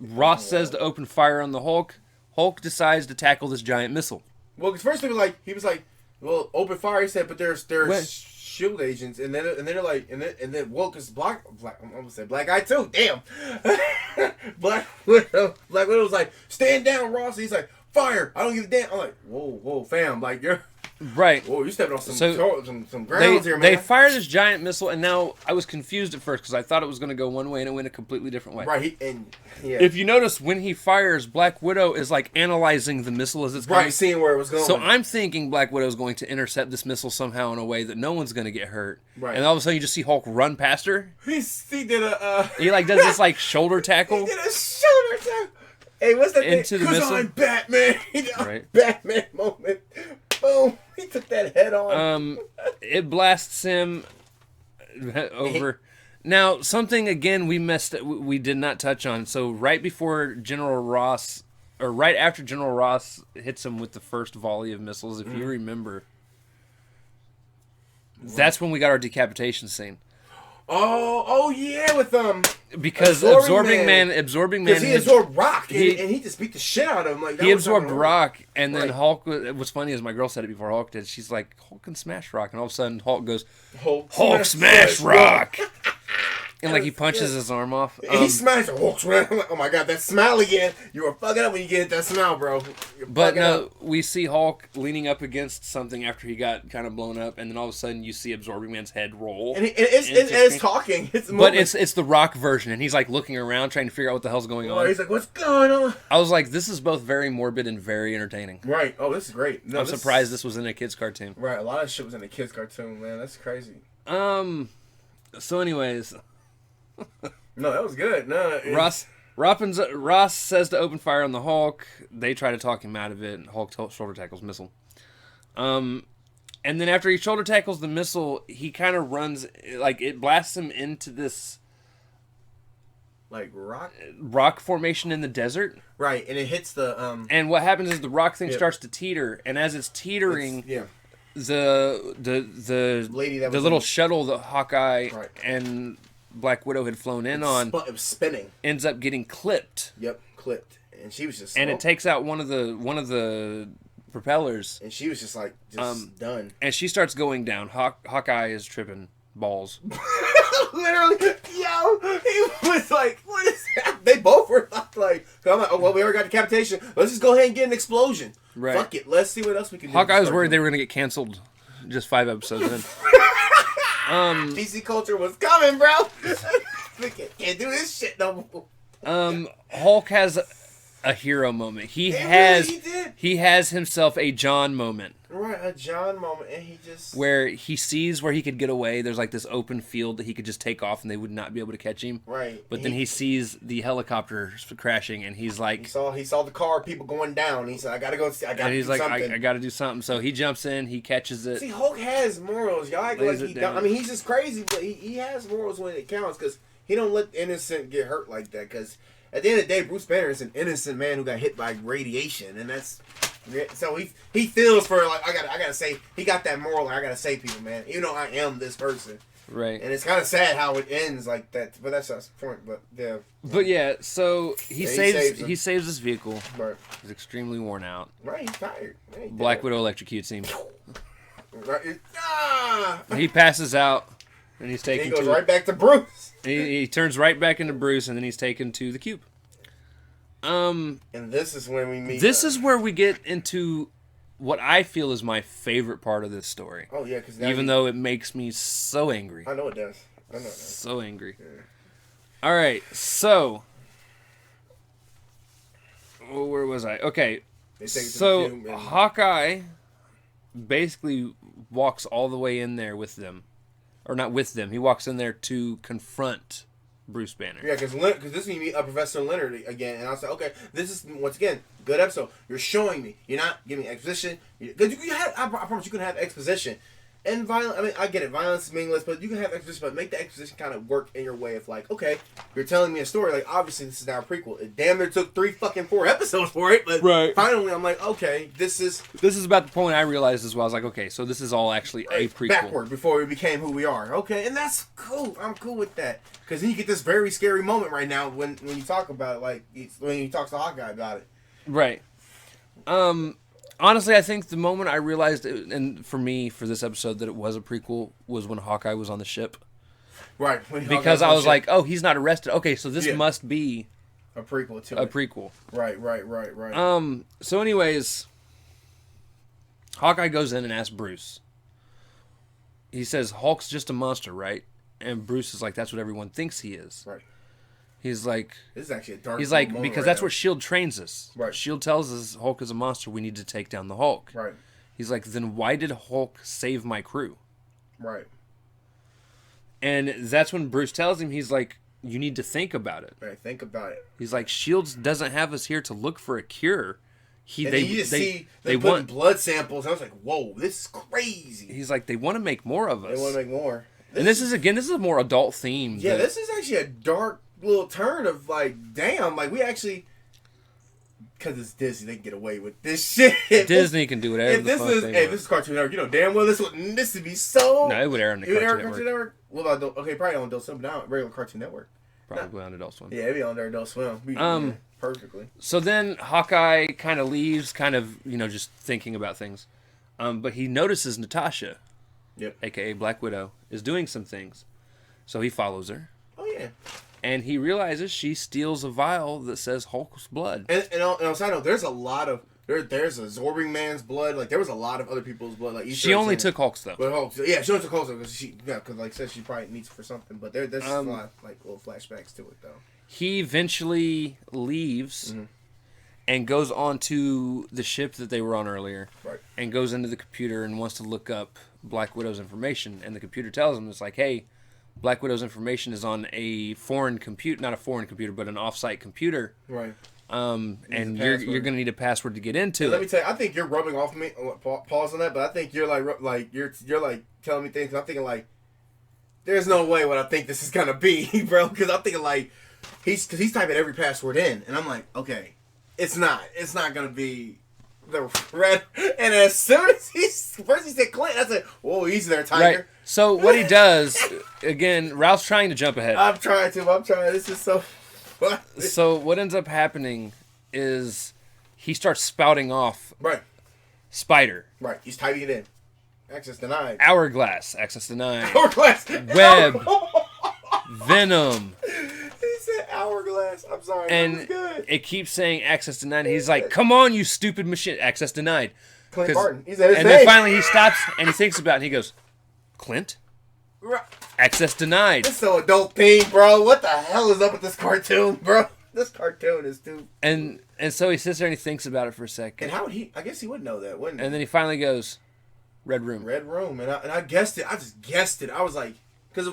Ross says to open fire on the Hulk. Hulk decides to tackle this giant missile. Well, because first he was like, well, open fire. He said, but there's S.H.I.E.L.D. agents, and then they're like, and then because Black, I'm gonna say Black Eye too. Damn. Black Widow was like, stand down, Ross. He's like, fire. I don't give a damn. I'm like, whoa, fam. Like, you're right. Whoa, you're stepping on some grounds here, man. They fire this giant missile, and now I was confused at first because I thought it was going to go one way, and it went a completely different way. Right. If you notice, when he fires, Black Widow is like analyzing the missile as it's coming. Right, seeing where it was going. So I'm thinking Black Widow is going to intercept this missile somehow in a way that no one's going to get hurt. Right. And all of a sudden, you just see Hulk run past her. He did a... He like does this like shoulder tackle. He did a shoulder tackle. Hey, what's that into thing? The missile. I'm Batman. Right. Batman moment. Boom. He took that head on. It blasts him over. Now, something again we did not touch on. So right before General Ross, or right after General Ross hits him with the first volley of missiles, if you remember, that's when we got our decapitation scene. Oh yeah, with because Absorbing Man, because he absorbed Rock and he just beat the shit out of him. Like he absorbed Rock, and then Hulk. What's funny is my girl said it before Hulk did. She's like, Hulk can smash Rock, and all of a sudden Hulk goes, Hulk smash Rock. And like he punches his arm off. He smashed Hulk smash. I'm like, oh my god, that smile again. You were fucking up when you get that smile, bro. But no, we see Hulk leaning up against something after he got kind of blown up, and then all of a sudden you see Absorbing Man's head roll. And it's talking. But it's the Rock version, and he's like looking around trying to figure out what the hell's going on. He's like, what's going on? I was like, this is both very morbid and very entertaining. Right. Oh, this is great. I'm surprised this was in a kid's cartoon. Right. A lot of shit was in a kid's cartoon, man. That's crazy. So anyways... No, that was good. No, Ross says to open fire on the Hulk. They try to talk him out of it, and Hulk shoulder tackles missile. And then after he shoulder tackles the missile, he kind of runs, like it blasts him into this like rock formation in the desert. Right, and it hits the And what happens is the rock thing starts to teeter, and as it's teetering, the lady that was the little shuttle that Hawkeye and Black Widow had flown in on, it was spinning, ends up getting clipped. Yep, clipped, and she was just and it takes out one of the propellers, and she was just like done. And she starts going down. Hawkeye is tripping balls. Literally, yo, he was like, "What is that?" They both were like, "Come on, oh well, we already got decapitation. Let's just go ahead and get an explosion. Right. Fuck it, let's see what else we can do." Hawkeye was worried they were gonna get canceled just 5 episodes in. DC culture was coming, bro. We can't do this shit no more. Hulk has a hero moment. He has himself a John moment. Right, a John moment, and he just... Where he sees where he could get away. There's like this open field that he could just take off and they would not be able to catch him. Right. But then he sees the helicopter crashing and he's like... He saw the car, people going down. He said, I gotta go, I gotta do something. I gotta do something. So he jumps in, he catches it. See, Hulk has morals. Y'all act like he don't. I mean, he's just crazy, but he has morals when it counts, because he don't let innocent get hurt like that, because... At the end of the day, Bruce Banner is an innocent man who got hit by radiation, and that's so he feels for like I gotta say he got that moral. Like, I gotta save people, man. Even though I am this person, right? And it's kind of sad how it ends like that. But that's not the point. But yeah. But yeah, so he saves this vehicle. Right. He's extremely worn out. Right, he's tired. Yeah, Black Widow electrocutes him. Right. He passes out. And he's taken. He goes right back to Bruce. He turns right back into Bruce, and then he's taken to the cube. And this is when we meet. This is where we get into what I feel is my favorite part of this story. Oh yeah, because even though it makes me so angry. I know it does. So angry. Yeah. All right, so where was I? Okay, so Hawkeye basically walks all the way in there with them. Or not with them. He walks in there to confront Bruce Banner. Yeah, because this is when you meet Professor Leonard again. And I was like, okay, this is, once again, good episode. You're showing me. You're not giving me exposition. Because I promise you can have exposition. And violence, I mean, I get it. Violence is meaningless, but you can have exposition, but make the exposition kind of work in your way of like, okay, you're telling me a story. Like, obviously, this is now a prequel. It damn near took 4 episodes for it, but finally, I'm like, okay, this is about the point I realized as well. I was like, okay, so this is all actually a prequel. Backward, before we became who we are. Okay, and that's cool. I'm cool with that. Because then you get this very scary moment right now when you talk about it, like, when you talk to Hawkeye about it. Right. Honestly, I think the moment I realized, and for me, for this episode, that it was a prequel was when Hawkeye was on the ship. Right. Because I was like, oh, he's not arrested. Okay, so this must be a prequel to a prequel. Right. So anyways, Hawkeye goes in and asks Bruce. He says, Hulk's just a monster, right? And Bruce is like, that's what everyone thinks he is. Right. He's like, this is actually a dark. He's like, because that's what Shield trains us. Right. Shield tells us Hulk is a monster. We need to take down the Hulk. Right. He's like, then why did Hulk save my crew? Right. And that's when Bruce tells him, he's like, you need to think about it. Right. Think about it. He's like, Shield doesn't have us here to look for a cure. They want blood samples. I was like, whoa, this is crazy. He's like, they want to make more of us. They want to make more. This is a more adult theme. Yeah, this is actually a dark little turn of like, damn, like we actually, because it's Disney, they can get away with this shit. Disney can do whatever the fuck they want. This is Cartoon Network. You know damn well this would be so. No, it would air on the Cartoon Network. What about probably on Adult Swim now, regular Cartoon Network. Probably on Adult Swim. Yeah, it'd be on their Adult Swim. Perfectly. So then Hawkeye kind of leaves, just thinking about things, but he notices Natasha, aka Black Widow, is doing some things, so he follows her. Oh yeah. And he realizes she steals a vial that says Hulk's blood. And on side note, there's a lot of there's a Zorbing Man's blood. Like there was a lot of other people's blood. Like she only took Hulk's though. But Hulk's, yeah, she only took Hulk's because like I said, she probably needs it for something. But there's a lot like little flashbacks to it though. He eventually leaves and goes on to the ship that they were on earlier. Right. And goes into the computer and wants to look up Black Widow's information. And the computer tells him, it's like, hey, Black Widow's information is on a foreign computer, not a foreign computer, but an off-site computer. Right. And you're going to need a password to get into it. Let me tell you, I think you're rubbing off me. Pause on that, but I think you're like you're like telling me things. I'm thinking like, there's no way what I think this is gonna be, bro. Because I'm thinking like, he's typing every password in, and I'm like, okay, it's not gonna be the red. And as soon as he said Clint, I said, whoa, he's there, Tiger. Right. So what he does, again, Ralph's trying to jump ahead. I'm trying. This is so funny. So what ends up happening is he starts spouting off. Right. Spider. Right. He's typing it in. Access denied. Hourglass. Access denied. Hourglass. Web. Venom. He said hourglass. I'm sorry. And that was good. It keeps saying access denied. He's like, come on, you stupid machine. Access denied. Clint Barton. He said his name. Then finally he stops and he thinks about it and he goes, Clint? Right. Access denied. It's so adult themed, bro. What the hell is up with this cartoon, bro? This cartoon is too. And so he sits there and he thinks about it for a second. And how would he? I guess he would know that, wouldn't he? And then he finally goes, Red Room. Red Room, and I guessed it. I just guessed it. I was like, because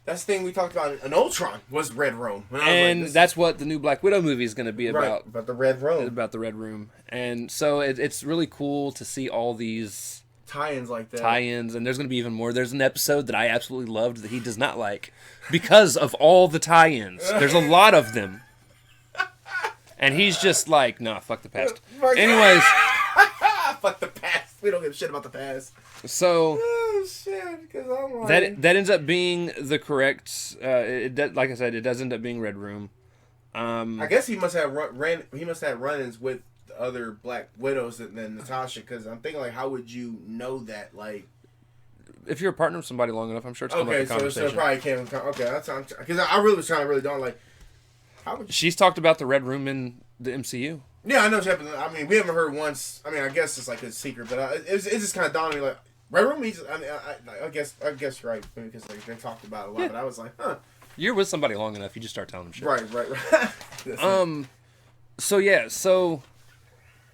that's the thing we talked about in Ultron was Red Room. And that's what the new Black Widow movie is going to be about. Right, about the Red Room. About the Red Room. And so it's really cool to see all these tie-ins like that. Tie-ins, and there's going to be even more. There's an episode that I absolutely loved that he does not like because of all the tie-ins. There's a lot of them. And he's just like, nah, fuck the past. Anyways. Fuck the past. We don't give a shit about the past. So, oh, shit, 'cause I'm like... that ends up being the correct, like I said, it does end up being Red Room. I guess he must have run-ins with the other Black Widows than Natasha, because I'm thinking, like, how would you know that, like... If you're a partner with somebody long enough, I'm sure it's come up in conversation. Okay, so it probably came... Okay, that's... Because I really was trying to really don't, like... She's talked about the Red Room in the MCU. Yeah, I know what's happening. I mean, we haven't heard once. I mean, I guess it's like a secret, but it's just kind of dawned on me, like, Red Room. I guess you're right, because like, they talked about it a lot. Yeah. But I was like, huh. You're with somebody long enough, you just start telling them shit. Right. So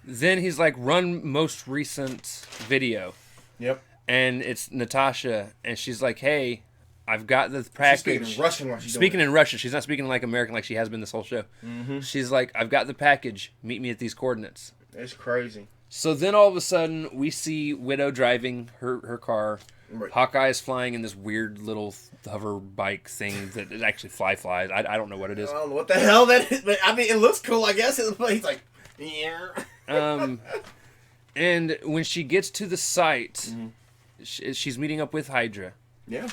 then he's like, run most recent video. Yep. And it's Natasha, and she's like, hey, I've got the package. She's speaking in Russian while she's speaking doing in Russian. She's not speaking like American like she has been this whole show. Mm-hmm. She's like, I've got the package. Meet me at these coordinates. It's crazy. So then all of a sudden, we see Widow driving her car. Right. Hawkeye is flying in this weird little hover bike thing that it actually flies. I don't know what it is. I don't know what the hell that is. But, I mean, it looks cool, I guess. He's like, yeah. And when she gets to the site, mm-hmm. she's meeting up with Hydra. Yeah.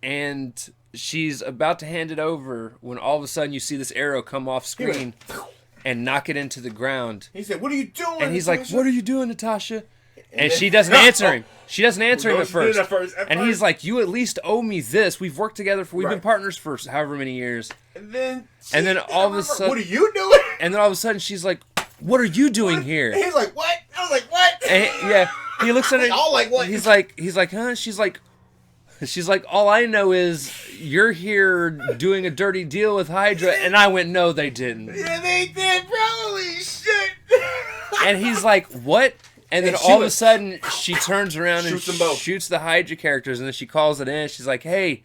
And she's about to hand it over when all of a sudden you see this arrow come off screen and knock it into the ground. He said, what are you doing, And he's Natasha? like, what are you doing, Natasha? And she doesn't answer him. She doesn't answer him at first. And he's like, you at least owe me this. We've worked together we've been partners for however many years. And then all of a sudden, what are you doing? And then all of a sudden she's like, what are you doing here? And he's like, what? I was like, what? And he looks at her. All like, what? He's like, huh? She's like, all I know is you're here doing a dirty deal with Hydra. And I went, no, they didn't. Yeah, they did. Holy shit. And he's like, what? And then all of a sudden, she turns around and shoots the Hydra characters. And then she calls it in. She's like, hey,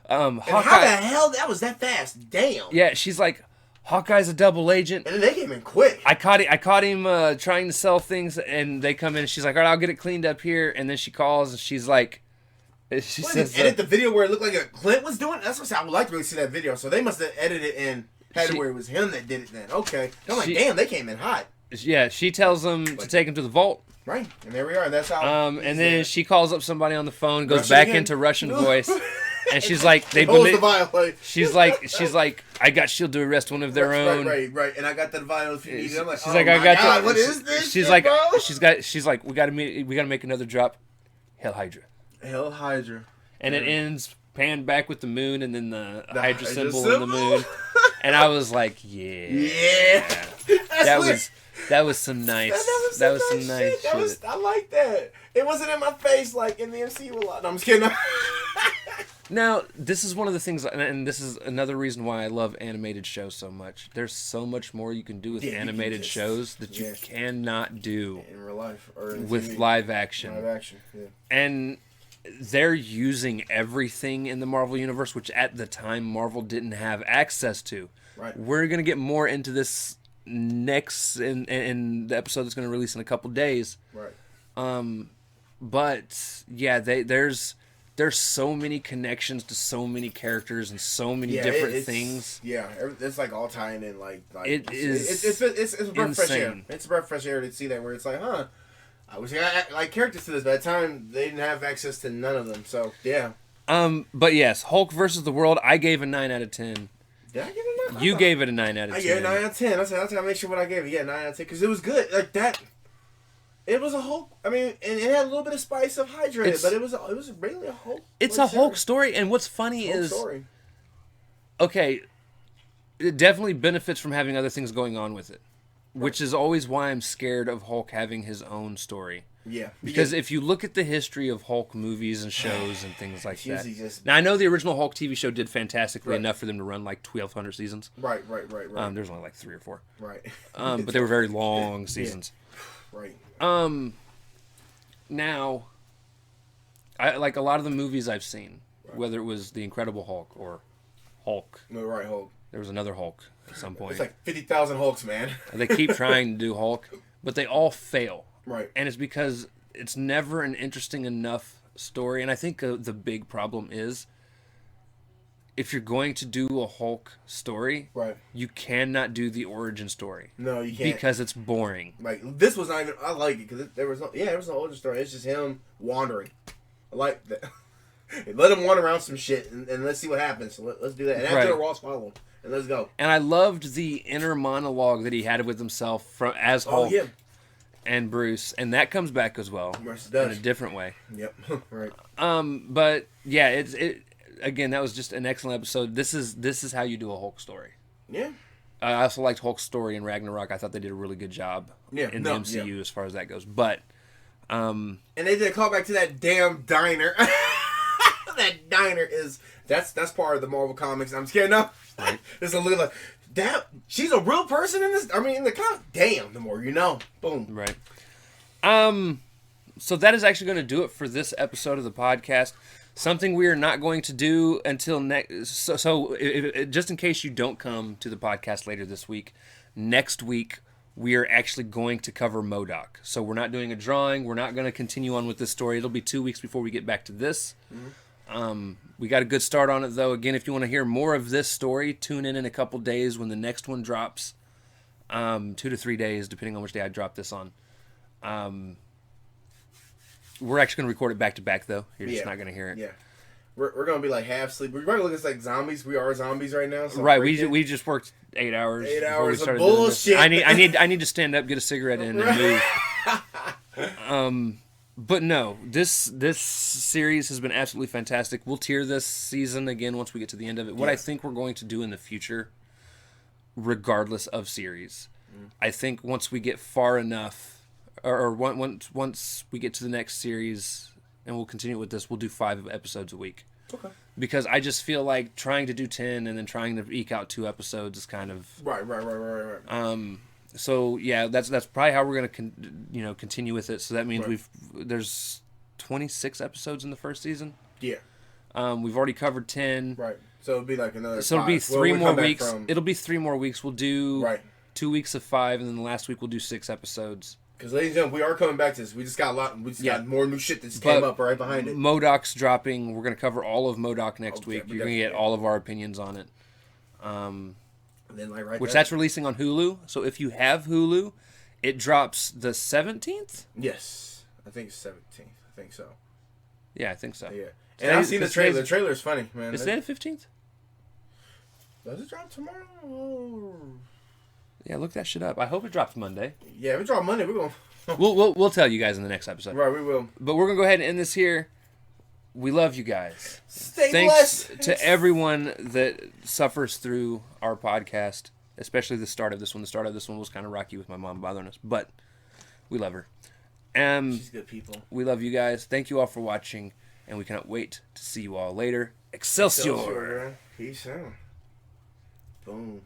Hawkeye. How the hell? That was that fast. Damn. Yeah, she's like, Hawkeye's a double agent. And then they came in quick. I caught him trying to sell things. And they come in. And she's like, all right, I'll get it cleaned up here. And then she calls and she's like, she says, edit the video where it looked like a Clint was doing? That's what I said. I would like to really see that video. So they must have edited it and had it where it was him that did it then. Okay. I'm like, damn, they came in hot. Yeah, she tells them to take him to the vault. Right. And there we are. That's how. And then she calls up somebody on the phone, goes back into Russian voice. And she's like, she's like, I got S.H.I.E.L.D. to arrest one of their own. Right. And I got that vial if you need it. I'm like, she's like, I got God, what is this? She's shit, like, bro? she's like, we gotta make another drop. Hell Hydra. Hell Hydra. And it ends pan back with the moon and then the Hydra symbol in the moon. And I was like, yeah. That was some nice. That was some nice shit. I like that. It wasn't in my face like in the MCU a lot. No, I'm just kidding. Now, this is one of the things, and this is another reason why I love animated shows so much. There's so much more you can do with animated shows that you cannot do in real life or in with TV. live action. Yeah. And they're using everything in the Marvel Universe, which at the time Marvel didn't have access to. Right. We're going to get more into this next in the episode that's going to release in a couple days. Right. But yeah, there's so many connections to so many characters and so many different things. Yeah, it's like all tying in. Like it is. It's a breath of fresh air. It's a breath of fresh air to see that where it's like, huh. I wish I had like characters to this, but at the time they didn't have access to none of them. So yeah. But yes, Hulk versus the World. I gave a 9 out of 10. Did I give it a 9? You gave it a 9 out of 10. I gave it a 9 out of 10. That's gotta make sure what I gave it. Yeah, 9 out of 10 because it was good. Like that. It was a Hulk. I mean, and it had a little bit of spice of Hydra in it, but it was really a Hulk. It's a Hulk story, and what's funny is, okay, it definitely benefits from having other things going on with it. which is always why I'm scared of Hulk having his own story. Yeah. Because if you look at the history of Hulk movies and shows and things like that. Now, I know the original Hulk TV show did fantastically enough for them to run like 1,200 seasons. Right. There's only like 3 or 4. Right. But they were very long seasons. Yeah. Right. Now, I like a lot of the movies I've seen, whether it was The Incredible Hulk or Hulk. No, right, Hulk. There was another Hulk at some point. It's like 50,000 Hulks, man. They keep trying to do Hulk, but they all fail. Right. And it's because it's never an interesting enough story. And I think the big problem is if you're going to do a Hulk story, you cannot do the origin story. No, you can't. Because it's boring. Like, this was not even... I like it because there was no origin story. It's just him wandering. I like that. Let him wander around some shit and let's see what happens. So let's do that. And after Ross follow him. And let's go. And I loved the inner monologue that he had with himself as Hulk. And Bruce, and that comes back as well in a different way. Yep, right. But yeah, it again. That was just an excellent episode. This is how you do a Hulk story. Yeah. I also liked Hulk's story in Ragnarok. I thought they did a really good job in the MCU as far as that goes. But and they did a callback to that damn diner. That diner that's part of the Marvel comics. I'm scared now. Right. It's a little like. That she's a real person in this. I mean, in the comic. Damn, the more you know. Boom. Right. So that is actually going to do it for this episode of the podcast. Something we are not going to do until next. So just in case you don't come to the podcast later this week, next week we are actually going to cover MODOCK. So we're not doing a drawing. We're not going to continue on with this story. It'll be 2 weeks before we get back to this. Mm-hmm. We got a good start on it, though. Again, if you want to hear more of this story, tune in a couple days when the next one drops. 2 to 3 days, depending on which day I drop this on. We're actually going to record it back-to-back, though. You're just not going to hear it. Yeah. We're going to be like half sleep. We're going to look at like zombies. We are zombies right now. So right. We just worked 8 hours. 8 hours of bullshit. I need to stand up, get a cigarette in, and move. But no, this series has been absolutely fantastic. We'll tier this season again once we get to the end of it. What I think we're going to do in the future, regardless of series, I think once we get far enough, or once we get to the next series, and we'll continue with this, we'll do 5 episodes a week. Okay. Because I just feel like trying to do 10 and then trying to eke out 2 episodes is kind of right. So yeah, that's probably how we're gonna continue with it. So that means there's 26 episodes in the first season. Yeah. We've already covered 10. Right. So it'll be like another. So 5. it'll be 3 more weeks. It'll be 3 more weeks. We'll do 2 weeks of 5, and then the last week we'll do 6 episodes. Because ladies and gentlemen, we are coming back to this. We just got a lot. We just got more new shit that just came up right behind it. MODOK's dropping. We're gonna cover all of MODOK next week. You're gonna get all of our opinions on it. And then that's releasing on Hulu. So if you have Hulu, it drops the 17th? Yes. I think it's 17th. I think so. Yeah, I think so. Yeah. And I've seen the trailer. The trailer's funny, man. Is it the 15th? Does it drop tomorrow? Yeah, look that shit up. I hope it drops Monday. Yeah, if it drops Monday, we're going to... We'll tell you guys in the next episode. Right, we will. But we're going to go ahead and end this here. We love you guys. Thanks to everyone that suffers through our podcast, especially the start of this one. The start of this one was kind of rocky with my mom bothering us, but we love her. She's good people. We love you guys. Thank you all for watching, and we cannot wait to see you all later. Excelsior! Peace out. Boom.